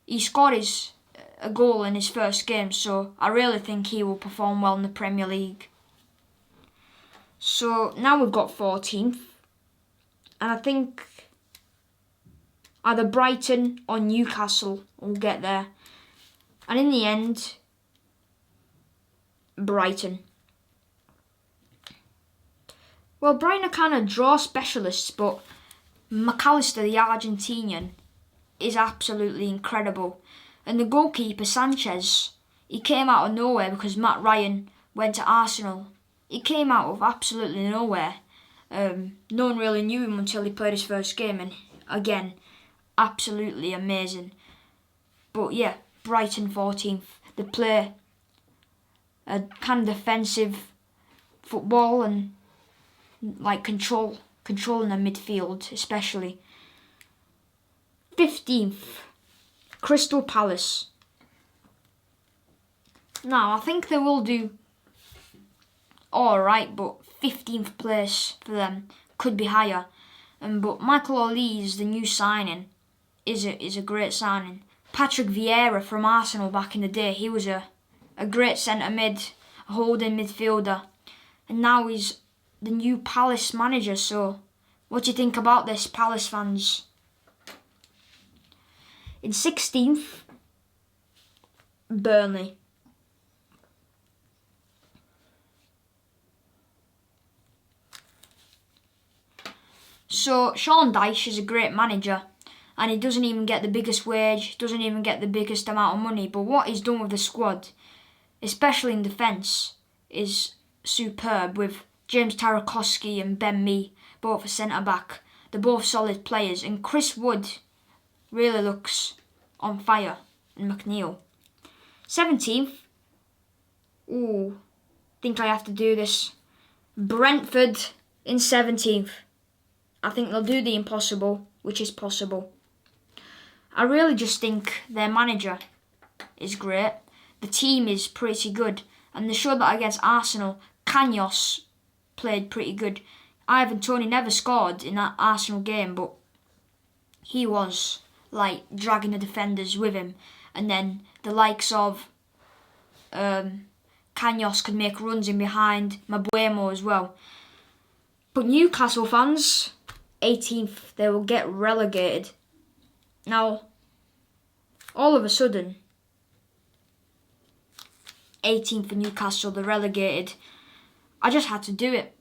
He scored a goal in his first game, so I really think he will perform well in the Premier League. So now we've got 14th, and I think either Brighton or Newcastle will get there. And in the end, Brighton. Well, Brighton are kind of draw specialists, but McAllister, the Argentinian, is absolutely incredible. And the goalkeeper, Sanchez, he came out of nowhere because Matt Ryan went to Arsenal. He came out of absolutely nowhere. No one really knew him until he played his first game, and again, absolutely amazing. But yeah, Brighton 14th. They play a kind of defensive football and like controlling the midfield especially. 15th, Crystal Palace. Now, I think they will do alright, but 15th place for them could be higher. But Michael Oli's the new signing is a great signing. Patrick Vieira from Arsenal back in the day, he was a great centre mid, a holding midfielder, and now he's the new Palace manager. So what do you think about this, Palace fans? In 16th, Burnley. So Sean Dyche is a great manager, and he doesn't even get the biggest wage, doesn't even get the biggest amount of money, but what he's done with the squad, especially in defence, is superb, with James Tarkowski and Ben Mee both a centre-back. They're both solid players, and Chris Wood really looks on fire, and McNeil. 17th, think I have to do this. Brentford in 17th. I think they'll do the impossible, which is possible. I really just think their manager is great. The team is pretty good, and they showed that against Arsenal. Kanyos played pretty good. Ivan Toney never scored in that Arsenal game, but he was like dragging the defenders with him. And then the likes of Kanyos could make runs in behind, Mabuemo as well. But Newcastle fans, 18th, they will get relegated. Now, all of a sudden, 18th for Newcastle, they're relegated. I just had to do it.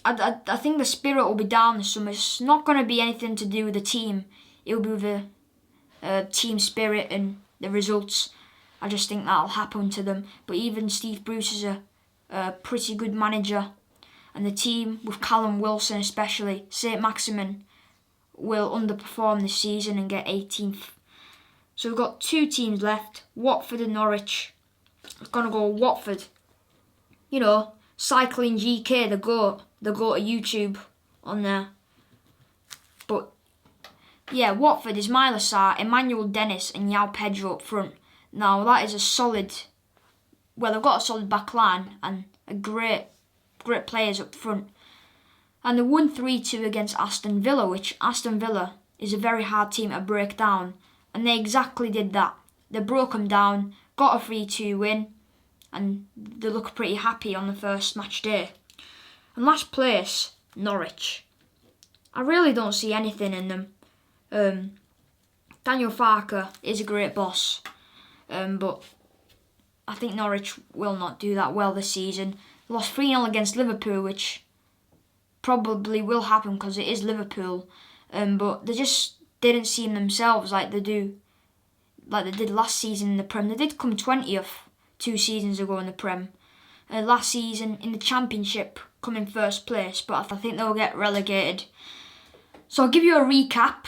I think the spirit will be down this summer. It's not going to be anything to do with the team. It will be with the team spirit and the results. I just think that'll happen to them. But even Steve Bruce is a pretty good manager. And the team, with Callum Wilson especially, St. Maximin, will underperform this season and get 18th. So we've got two teams left, Watford and Norwich. I'm going to go Watford. You know, Cycling GK, the GOAT to YouTube on there. But yeah, Watford is Myler Sarr, Emmanuel Dennis and João Pedro up front. Now that is a solid, well, they've got a solid back line and a great players up front. And they won 3-2 against Aston Villa, which Aston Villa is a very hard team to break down. And they exactly did that. They broke them down, got a 3-2 win, and they look pretty happy on the first match day. And last place, Norwich. I really don't see anything in them. Daniel Farke is a great boss, but I think Norwich will not do that well this season. Lost 3-0 against Liverpool, which probably will happen because it is Liverpool. But they just didn't seem themselves like they did last season in the Prem. They did come 20th 2 seasons ago in the Prem. Last season in the Championship, come in first place, but I think they'll get relegated. So I'll give you a recap.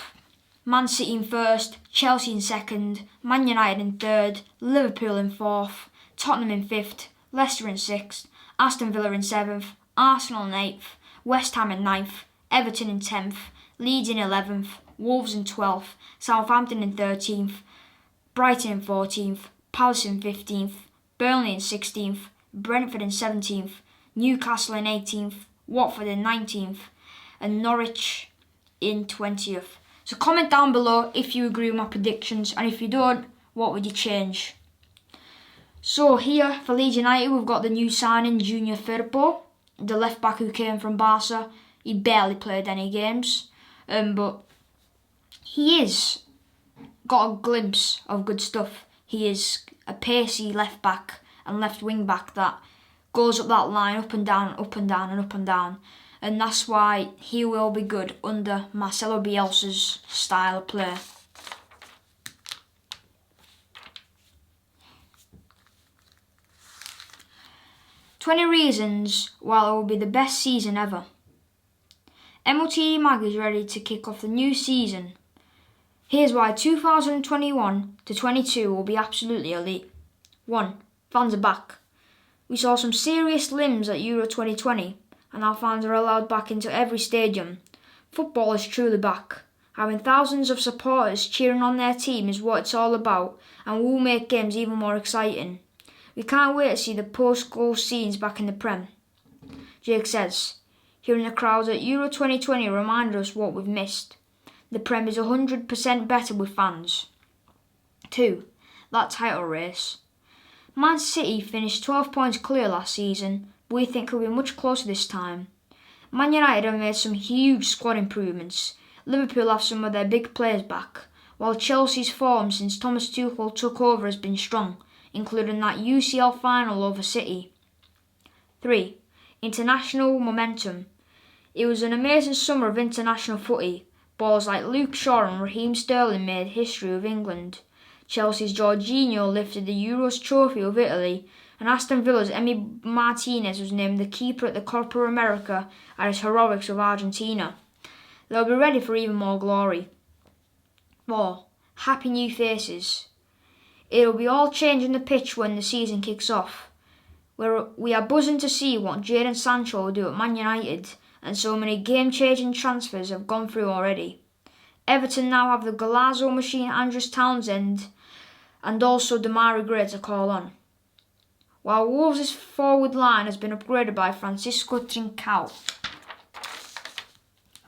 Man City in first, Chelsea in second, Man United in third, Liverpool in fourth, Tottenham in fifth, Leicester in sixth, Aston Villa in seventh, Arsenal in eighth, West Ham in ninth, Everton in 10th, Leeds in 11th, Wolves in 12th, Southampton in 13th, Brighton in 14th, Palace in 15th, Burnley in 16th, Brentford in 17th, Newcastle in 18th, Watford in 19th, and Norwich in 20th. So comment down below if you agree with my predictions, and if you don't, what would you change? So here for Leeds United, we've got the new signing, Junior Firpo, the left back who came from Barca. He barely played any games, but he is got a glimpse of good stuff. He is a pacey left back and left wing back that goes up that line, up and down, up and down, and up and down. And that's why he will be good under Marcelo Bielsa's style of play. "20 reasons why it will be the best season ever." MLT Mag is ready to kick off the new season. Here's why 2021 to 22 will be absolutely elite. 1. Fans are back. We saw some serious limbs at Euro 2020, and our fans are allowed back into every stadium. Football is truly back. Having thousands of supporters cheering on their team is what it's all about, and will make games even more exciting. We can't wait to see the post-goal scenes back in the Prem. Jake says, hearing the crowds at Euro 2020 reminded us what we've missed. The Prem is 100% better with fans. 2. That title race. Man City finished 12 points clear last season, but we think it'll be much closer this time. Man United have made some huge squad improvements. Liverpool have some of their big players back, while Chelsea's form since Thomas Tuchel took over has been strong, including that UCL final over City. 3. International momentum. It was an amazing summer of international footy. Balls like Luke Shaw and Raheem Sterling made history with England. Chelsea's Jorginho lifted the Euros trophy of Italy, and Aston Villa's Emi Martinez was named the keeper at the Copa America at his heroics of Argentina. They'll be ready for even more glory. 4. Happy new faces. It'll be all changing the pitch when the season kicks off. We are buzzing to see what Jadon Sancho will do at Man United, and so many game-changing transfers have gone through already. Everton now have the Golazo machine Andrews Townsend and also Demarai Gray to call on, while Wolves' forward line has been upgraded by Francisco Trincao.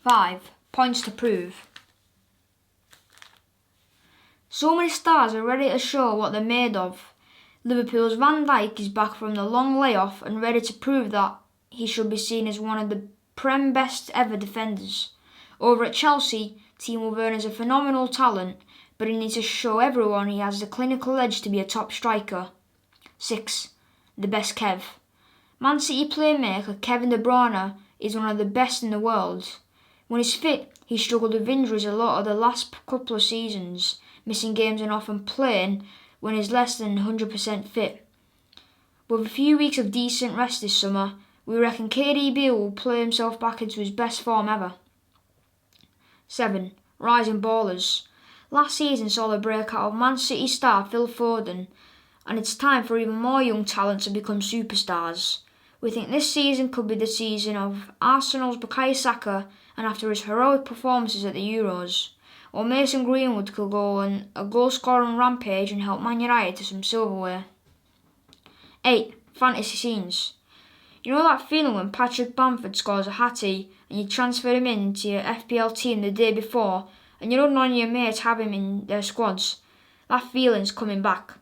5. Points to prove. So many stars are ready to show what they're made of. Liverpool's Van Dijk is back from the long layoff and ready to prove that he should be seen as one of the Prem best ever defenders. Over at Chelsea, Timo Werner is a phenomenal talent, but he needs to show everyone he has the clinical edge to be a top striker. 6. The best Kev. Man City playmaker Kevin De Bruyne is one of the best in the world. When he's fit, he struggled with injuries a lot of the last couple of seasons, missing games and often playing when he's less than 100% fit. With a few weeks of decent rest this summer, we reckon KDB will play himself back into his best form ever. 7. Rising ballers. Last season saw the breakout of Man City star Phil Foden, and it's time for even more young talent to become superstars. We think this season could be the season of Arsenal's Bukayo Saka, and after his heroic performances at the Euros, or Mason Greenwood could go on a goal-scoring rampage and help Man United to some silverware. 8. Fantasy scenes. You know that feeling when Patrick Bamford scores a hattie and you transfer him into your FPL team the day before and you know none of your mates have him in their squads? That feeling's coming back.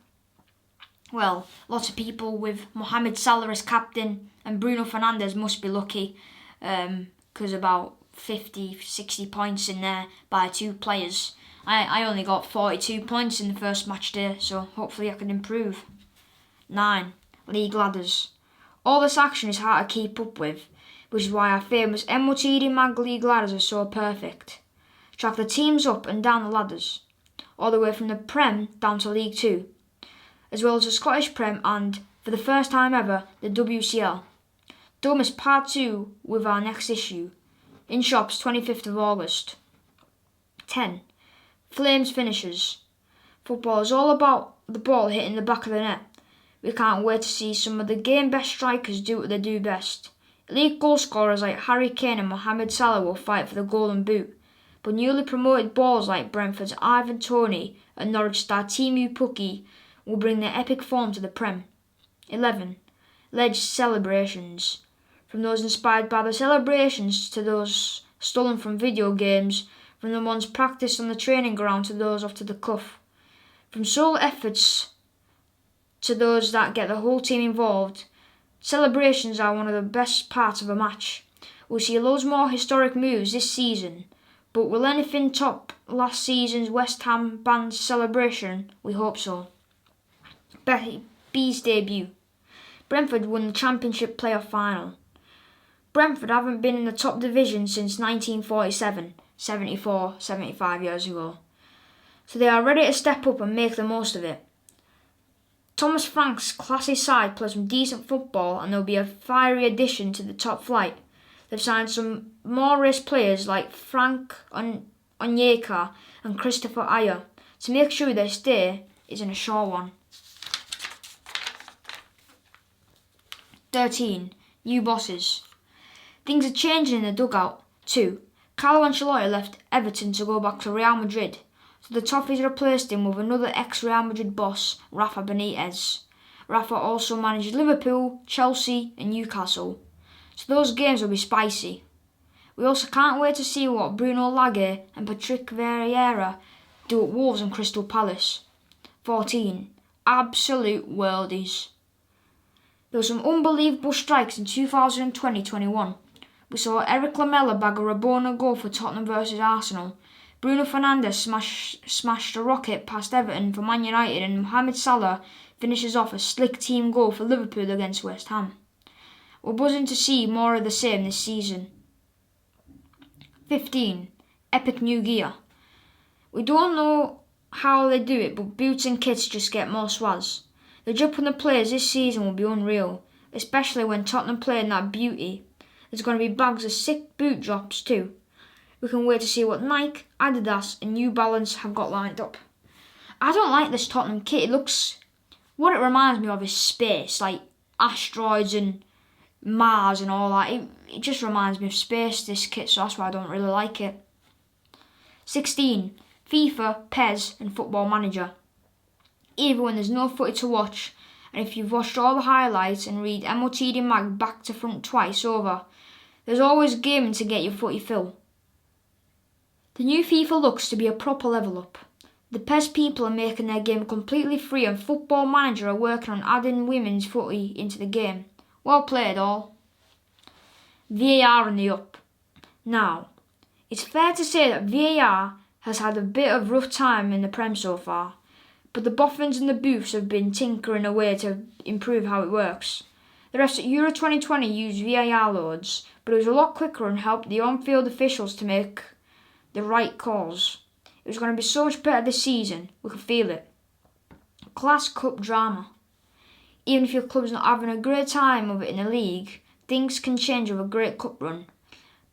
Well, lots of people with Mohamed Salah as captain and Bruno Fernandes must be lucky, because about 50, 60 points in there by 2 players. I only got 42 points in the first match day, so hopefully I can improve. 9. League ladders. All this action is hard to keep up with, which is why our famous MOTD Mag League ladders are so perfect. Track the teams up and down the ladders, all the way from the Prem down to League 2, as well as the Scottish Prem and, for the first time ever, the WCL. Don't miss part 2 with our next issue. In shops 25th of August. 10. Flames finishes. Football is all about the ball hitting the back of the net. We can't wait to see some of the game best strikers do what they do best. Elite goal scorers like Harry Kane and Mohamed Salah will fight for the Golden Boot, but newly promoted ballers like Brentford's Ivan Toney and Norwich star Timu Pukki will bring their epic form to the Prem. 11. Ledge celebrations. From those inspired by the celebrations to those stolen from video games, from the ones practiced on the training ground to those off to the cuff. From solo efforts to those that get the whole team involved, celebrations are one of the best parts of a match. We'll see loads more historic moves this season, but will anything top last season's West Ham band's celebration? We hope so. B's debut. Brentford won the Championship playoff final. Brentford haven't been in the top division since 1947, 75 years ago. So they are ready to step up and make the most of it. Thomas Frank's classy side plays some decent football and they'll be a fiery addition to the top flight. They've signed some more race players like Frank Onyeka and Christopher Ayer to make sure their stay isn't a short one. 13. New bosses. Things are changing in the dugout too. Carlo Ancelotti left Everton to go back to Real Madrid, so the Toffees replaced him with another ex-Real Madrid boss, Rafa Benitez. Rafa also managed Liverpool, Chelsea and Newcastle. so those games will be spicy. We also can't wait to see what Bruno Lage and Patrick Vieira do at Wolves and Crystal Palace. 14. Absolute worldies. There were some unbelievable strikes in 2020-21. We saw Eric Lamela bag a Rabona goal for Tottenham versus Arsenal. Bruno Fernandes smashed a rocket past Everton for Man United, and Mohamed Salah finishes off a slick team goal for Liverpool against West Ham. We're buzzing to see more of the same this season. 15. Epic new gear. We don't know how they do it, but boots and kits just get more swaz. The jump on the players this season will be unreal, especially when Tottenham play in that beauty. There's going to be bags of sick boot drops too. We can wait to see what Nike, Adidas and New Balance have got lined up. I don't like this Tottenham kit. What it reminds me of is space, like asteroids and Mars and all that. It just reminds me of space, this kit, so that's why I don't really like it. 16. FIFA, PES and Football Manager. Either when there's no footy to watch, and if you've watched all the highlights and read MOTD Mag back to front twice over, there's always gaming to get your footy fill. The new FIFA looks to be a proper level up. The PES people are making their game completely free, and Football Manager are working on adding women's footy into the game. Well played all. VAR in the up. Now, it's fair to say that VAR has had a bit of rough time in the Prem so far, but the boffins and the booths have been tinkering away to improve how it works. The refs at Euro 2020 used VAR loads, but it was a lot quicker and helped the on-field officials to make the right calls. It was going to be so much better this season, we could feel it. Class Cup drama. Even if your club's not having a great time of it in the league, things can change with a great cup run.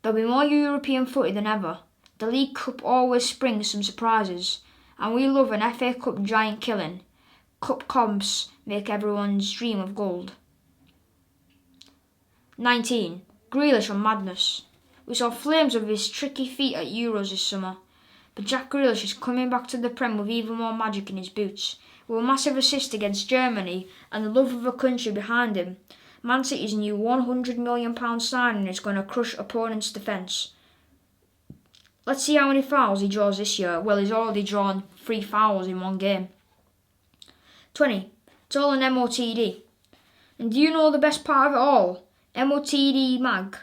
There'll be more European footy than ever. The League Cup always springs some surprises, and we love an FA Cup giant killing. Cup comps make everyone's dream of gold. 19. Grealish on madness. We saw flames of his tricky feet at Euros this summer, but Jack Grealish is coming back to the Prem with even more magic in his boots. With a massive assist against Germany and the love of a country behind him, Man City's new £100 million signing is going to crush opponents' defence. Let's see how many fouls he draws this year. Well, he's already drawn 3 fouls in one game. 20. It's all an MOTD. And do you know the best part of it all? MOTD Mag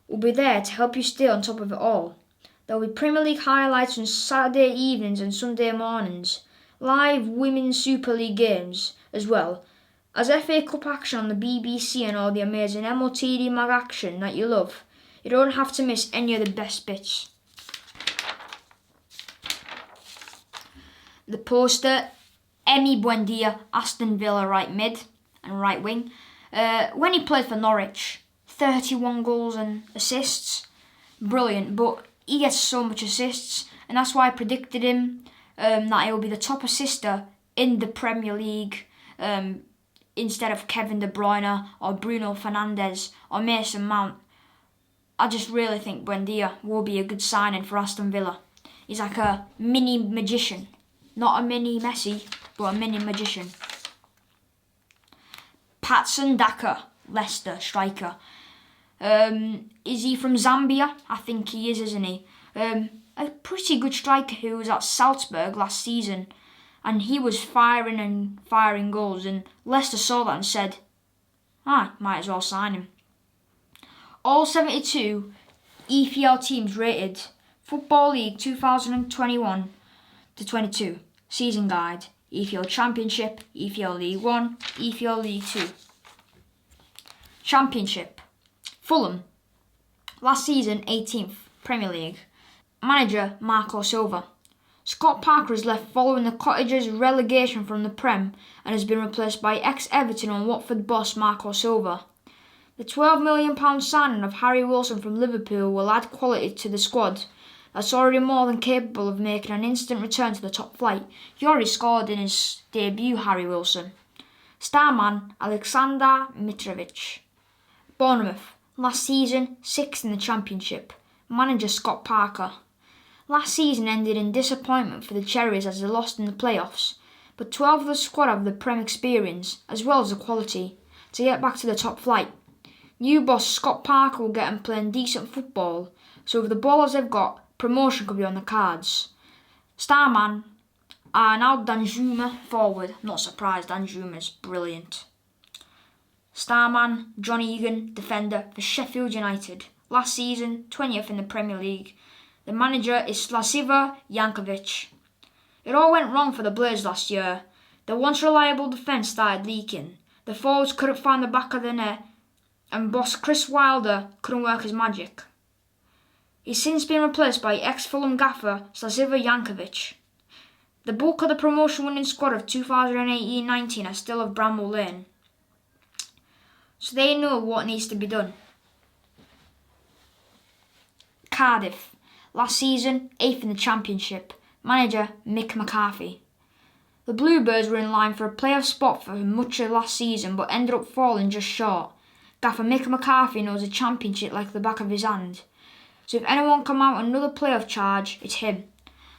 will be there to help you stay on top of it all. There will be Premier League highlights on Saturday evenings and Sunday mornings, live Women's Super League games as well as FA Cup action on the BBC and all the amazing MOTD Mag action that you love. You don't have to miss any of the best bits. The poster, Emi Buendia, Aston Villa right mid and right wing. When he played for Norwich, 31 goals and assists. Brilliant, but he gets so much assists, and that's why I predicted him that he will be the top assister in the Premier League instead of Kevin De Bruyne or Bruno Fernandes or Mason Mount. I just really think Buendia will be a good signing for Aston Villa. He's like a mini magician. Not a mini Messi, but a mini magician. Patson Daka, Leicester striker. Is he from Zambia? I think he is, isn't he? A pretty good striker who was at Salzburg last season, and he was firing goals, and Leicester saw that and said, might as well sign him. All 72 EFL Teams Rated, Football League 2021-22, Season Guide, EFL Championship, EFL League 1, EFL League 2. Championship. Fulham. Last season, 18th, Premier League. Manager, Marco Silva. Scott Parker has left following the Cottagers' relegation from the Prem and has been replaced by ex-Everton and Watford boss Marco Silva. The £12 million signing of Harry Wilson from Liverpool will add quality to the squad that's already more than capable of making an instant return to the top flight. He already scored in his debut, Harry Wilson. Starman, Alexander Mitrovic. Bournemouth. Last season, 6th in the Championship. Manager Scott Parker. Last season ended in disappointment for the Cherries as they lost in the playoffs, but 12 of the squad have the Prem experience, as well as the quality, to get back to the top flight. New boss Scott Parker will get them playing decent football, so with the ballers they've got, promotion could be on the cards. Starman Arnaud Danjuma forward. Not surprised, Danjuma's brilliant. Starman John Egan, defender for Sheffield United. Last season, 20th in the Premier League. The manager is Slasiva Jankovic. It all went wrong for the Blues last year. The once reliable defence started leaking. The forwards couldn't find the back of the net, and boss Chris Wilder couldn't work his magic. He's since been replaced by ex-Fulham gaffer Slasiva Jankovic. The bulk of the promotion-winning squad of 2018-19 are still of Bramall Lane, so they know what needs to be done. Cardiff. Last season, 8th in the Championship. Manager Mick McCarthy. The Bluebirds were in line for a playoff spot for much of last season, but ended up falling just short. Gaffer Mick McCarthy knows the Championship like the back of his hand, so if anyone come out another playoff charge, it's him.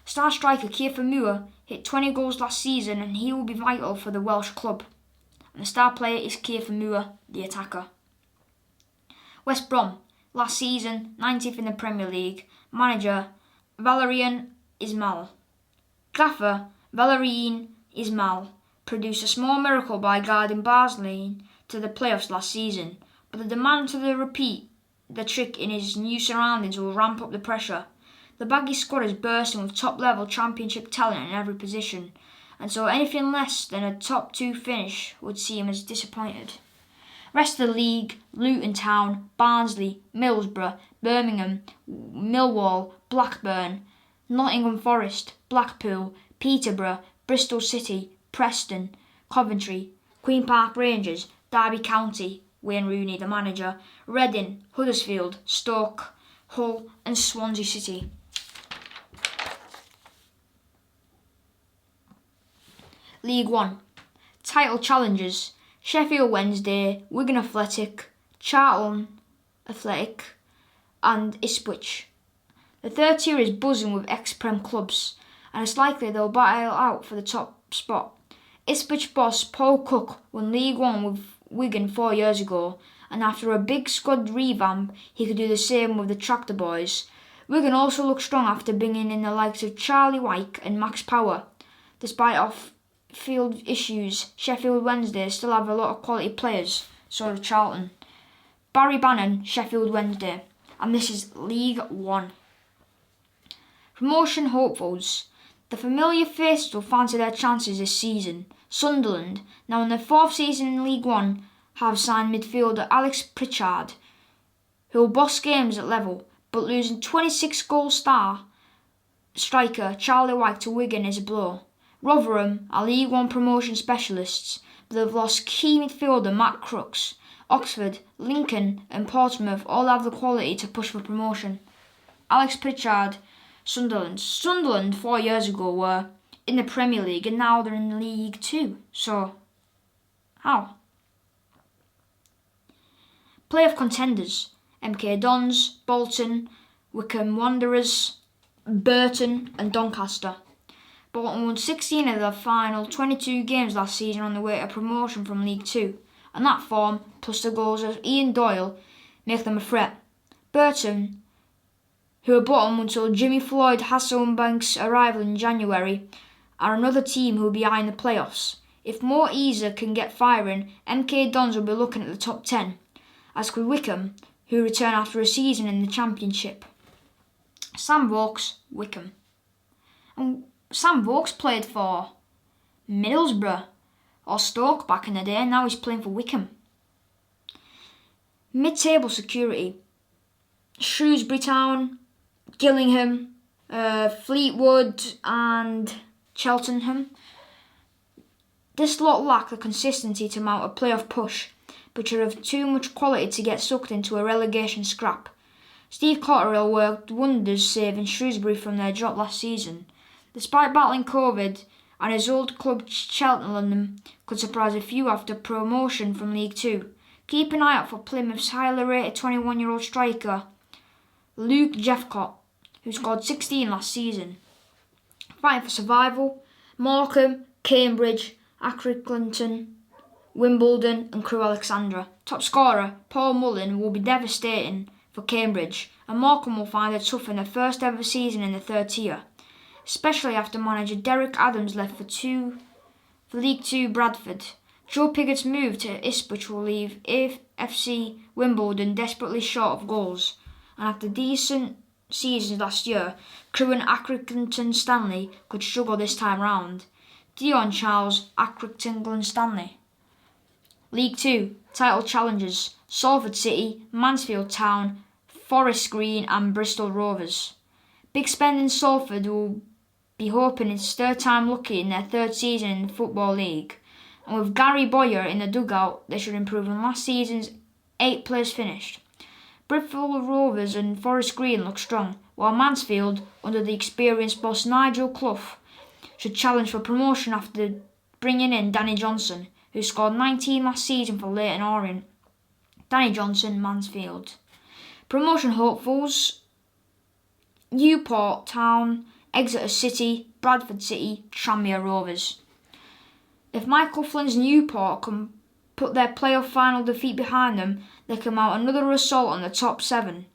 Star striker Kiefer Moore hit 20 goals last season, and he will be vital for the Welsh club. And the star player is Kiefer Moore, the attacker. West Brom. Last season, 19th in the Premier League. Manager Valérien Ismaël. Gaffer Valérien Ismaël produced a small miracle by guiding Barnsley to the playoffs last season, but the demand to repeat the trick in his new surroundings will ramp up the pressure. The Baggy squad is bursting with top-level Championship talent in every position, and so anything less than a top 2 finish would see him as disappointed. Rest of the league: Luton Town, Barnsley, Middlesbrough, Birmingham, Millwall, Blackburn, Nottingham Forest, Blackpool, Peterborough, Bristol City, Preston, Coventry, Queen Park Rangers, Derby County, Wayne Rooney the manager, Reading, Huddersfield, Stoke, Hull and Swansea City. League 1. Title challengers: Sheffield Wednesday, Wigan Athletic, Charlton Athletic and Ipswich. The third tier is buzzing with ex-Prem clubs, and it's likely they'll battle out for the top spot. Ipswich boss Paul Cook won League 1 with Wigan 4 years ago, and after a big squad revamp, he could do the same with the Tractor Boys. Wigan also look strong after bringing in the likes of Charlie Wyke and Max Power. Despite off-field issues, Sheffield Wednesday still have a lot of quality players, so do Charlton. Barry Bannon, Sheffield Wednesday, and this is League 1. Promotion hopefuls. The familiar faces will fancy their chances this season. Sunderland, now in their 4th season in League 1, have signed midfielder Alex Pritchard, who will boss games at level, but losing 26-goal star striker Charlie Wyke to Wigan is a blow. Rotherham are League 1 promotion specialists, but they've lost key midfielder Matt Crooks. Oxford, Lincoln and Portsmouth all have the quality to push for promotion. Alex Pritchard, Sunderland. Sunderland 4 years ago were in the Premier League and now they're in League 2. So, how? Playoff contenders: MK Dons, Bolton, Wycombe Wanderers, Burton and Doncaster. Bolton won 16 of their final 22 games last season on the way to promotion from League 2, and that form, plus the goals of Ian Doyle, make them a threat. Burton, who are bottom until Jimmy Floyd Hasselbank's arrival in January, are another team who will be eyeing the playoffs. If Mo Easer can get firing, MK Dons will be looking at the top 10, as could Wycombe, who return after a season in the Championship. Sam Vokes, Wycombe. And Sam Vokes played for Middlesbrough or Stoke back in the day, and now he's playing for Wycombe. Mid-table security: Shrewsbury Town, Gillingham, Fleetwood and Cheltenham. This lot lack the consistency to mount a playoff push, but are of too much quality to get sucked into a relegation scrap. Steve Cotterill worked wonders saving Shrewsbury from their drop last season. Despite battling COVID, and his old club Cheltenham could surprise a few after promotion from League 2. Keep an eye out for Plymouth's highly rated 21-year-old striker Luke Jeffcott, who scored 16 last season. Fighting for survival: Morecambe, Cambridge, Accrington, Wimbledon and Crewe Alexandra. Top scorer Paul Mullin will be devastating for Cambridge, and Morecambe will find it tough in their first ever season in the third tier, especially after manager Derek Adams left for League Two Bradford. Joe Piggott's move to Ipswich will leave AFC Wimbledon desperately short of goals, and after decent seasons last year, Crewe and Accrington Stanley could struggle this time round. Dion Charles, Accrington Stanley. League 2 title challengers Salford City, Mansfield Town, Forest Green and Bristol Rovers. Big spending Salford will be hoping it's third time lucky in their third season in the Football League, and with Gary Boyer in the dugout they should improve on last season's 8th place finish. Bristol Rovers and Forest Green look strong, while Mansfield, under the experienced boss Nigel Clough, should challenge for promotion after bringing in Danny Johnson, who scored 19 last season for Leyton Orient. Danny Johnson, Mansfield. Promotion hopefuls: Newport Town, Exeter City, Bradford City, Tranmere Rovers. If Michael Flynn's Newport can put their playoff final defeat behind them, they can mount another assault on the top 7.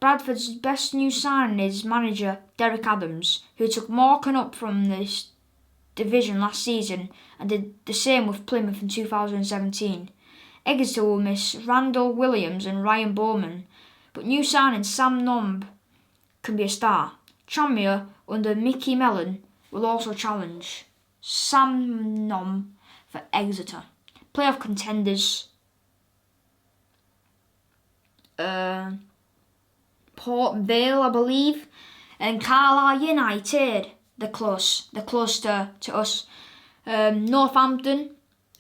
Bradford's best new signing is manager Derek Adams, who took Morecambe up from this division last season and did the same with Plymouth in 2017. Exeter will miss Randall Williams and Ryan Bowman, but new signing Sam Nomb can be a star. Tranmere, under Mickey Mellon, will also challenge. Sam Nomb for Exeter. Playoff contenders: Port Vale, I believe, and Carlisle United. They're close to us. Northampton,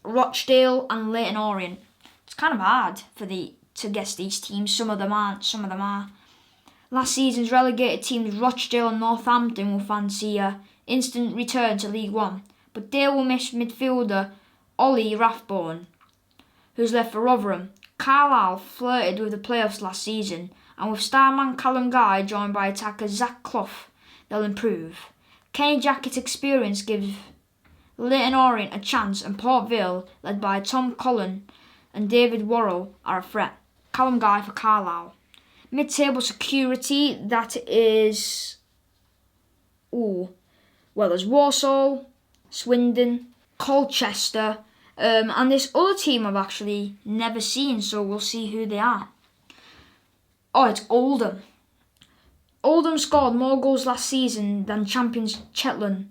Rochdale and Leyton Orient. It's kind of hard to guess these teams. Some of them aren't, some of them are. Last season's relegated teams Rochdale and Northampton will fancy a instant return to League One, but they will miss midfielder Ollie Rathbone, who's left for Rotherham. Carlisle flirted with the playoffs last season, and with starman Callum Guy joined by attacker Zach Clough, they'll improve. Kenny Jackett's experience gives Leyton Orient a chance, and Port Vale, led by Tom Cullen and David Worrell, are a threat. Callum Guy for Carlisle. Mid-table security, that is... there's Walsall, Swindon, Colchester, and this other team I've actually never seen, so we'll see who they are. It's Oldham. Oldham scored more goals last season than champions Shetland,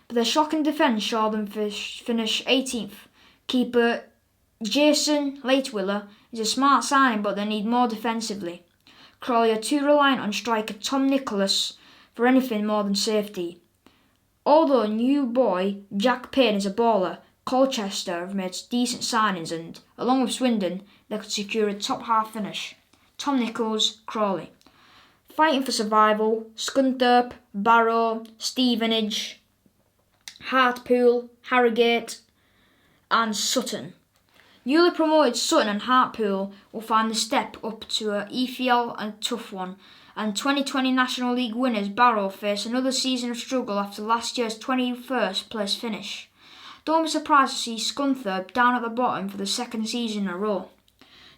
but their shocking defence saw them finish 18th. Keeper Jason Latewiller is a smart signing, but they need more defensively. Crawley are too reliant on striker Tom Nicholas for anything more than safety. Although new boy Jack Payne is a baller, Colchester have made decent signings and, along with Swindon, they could secure a top half finish. Tom Nichols, Crawley. Fighting for survival: Scunthorpe, Barrow, Stevenage, Hartlepool, Harrogate and Sutton. Newly promoted Sutton and Hartlepool will find the step up to a EFL and a tough one, and 2020 National League winners Barrow face another season of struggle after last year's 21st place finish. Don't be surprised to see Scunthorpe down at the bottom for the second season in a row.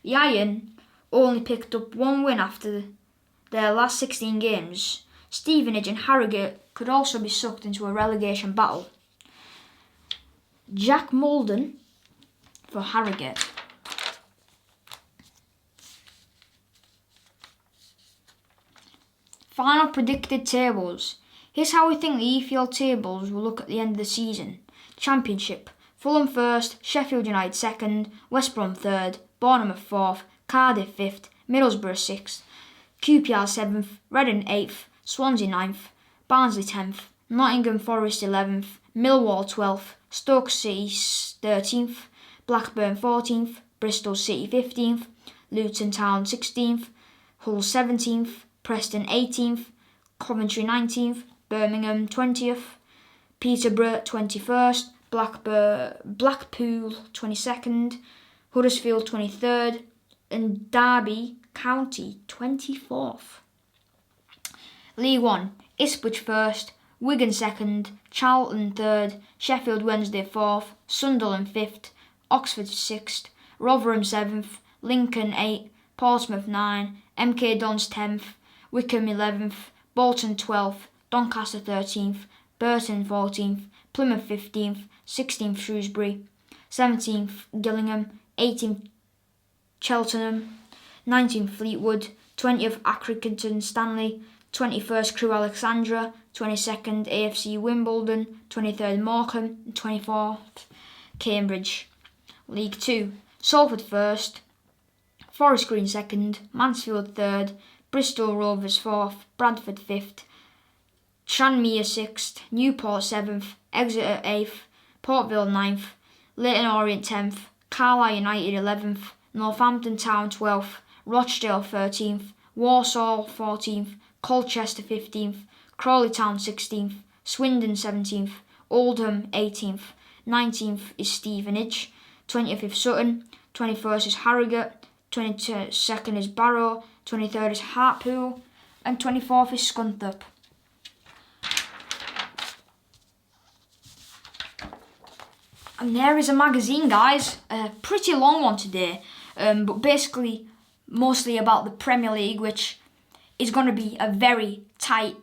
The Iron only picked up one win after their last 16 games. Stevenage and Harrogate could also be sucked into a relegation battle. Jack Mulden for Harrogate. Final predicted tables. Here's how we think the EFL tables will look at the end of the season. Championship: Fulham 1st, Sheffield United 2nd, West Brom 3rd, Bournemouth 4th, Cardiff 5th, Middlesbrough 6th, QPR 7th, Reading 8th, Swansea 9th, Barnsley 10th, Nottingham Forest 11th, Millwall 12th, Stoke City 13th, Blackburn 14th, Bristol City 15th, Luton Town 16th, Hull 17th, Preston 18th, Coventry 19th, Birmingham 20th, Peterborough 21st, Blackpool 22nd, Huddersfield 23rd, and Derby County 24th. League 1: Ipswich 1st, Wigan 2nd, Charlton 3rd, Sheffield Wednesday 4th, Sunderland 5th, Oxford 6th, Rotherham 7th, Lincoln 8th, Portsmouth 9th, MK Dons 10th, Wickham 11th, Bolton 12th, Doncaster 13th, Burton 14th, Plymouth 15th, 16th Shrewsbury, 17th Gillingham, 18th Cheltenham, 19th Fleetwood, 20th Accrington Stanley, 21st Crewe Alexandra, 22nd AFC Wimbledon, 23rd Morecambe, and 24th Cambridge. League 2, Salford 1st, Forest Green 2nd, Mansfield 3rd, Bristol Rovers 4th, Bradford 5th, Tranmere 6th, Newport 7th, Exeter 8th, Portville 9th, Leyton Orient 10th, Carlisle United 11th, Northampton Town 12th, Rochdale 13th, Walsall 14th, Colchester 15th, Crawley Town 16th, Swindon 17th, Oldham 18th, 19th is Stevenage, 20th is Sutton, 21st is Harrogate, 22nd is Barrow, 23rd is Hartlepool, and 24th is Scunthorpe. And there is a magazine, guys. A pretty long one today, but basically mostly about the Premier League, which is going to be a very tight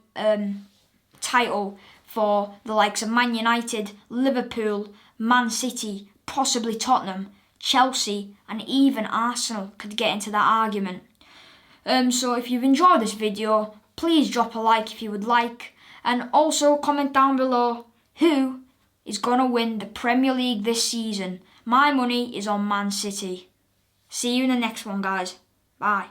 title for the likes of Man United, Liverpool, Man City, possibly Tottenham, Chelsea, and even Arsenal could get into that argument. So if you've enjoyed this video, please drop a like if you would like, and also comment down below who is going to win the Premier League this season. My money is on Man City. See you in the next one, guys. Bye.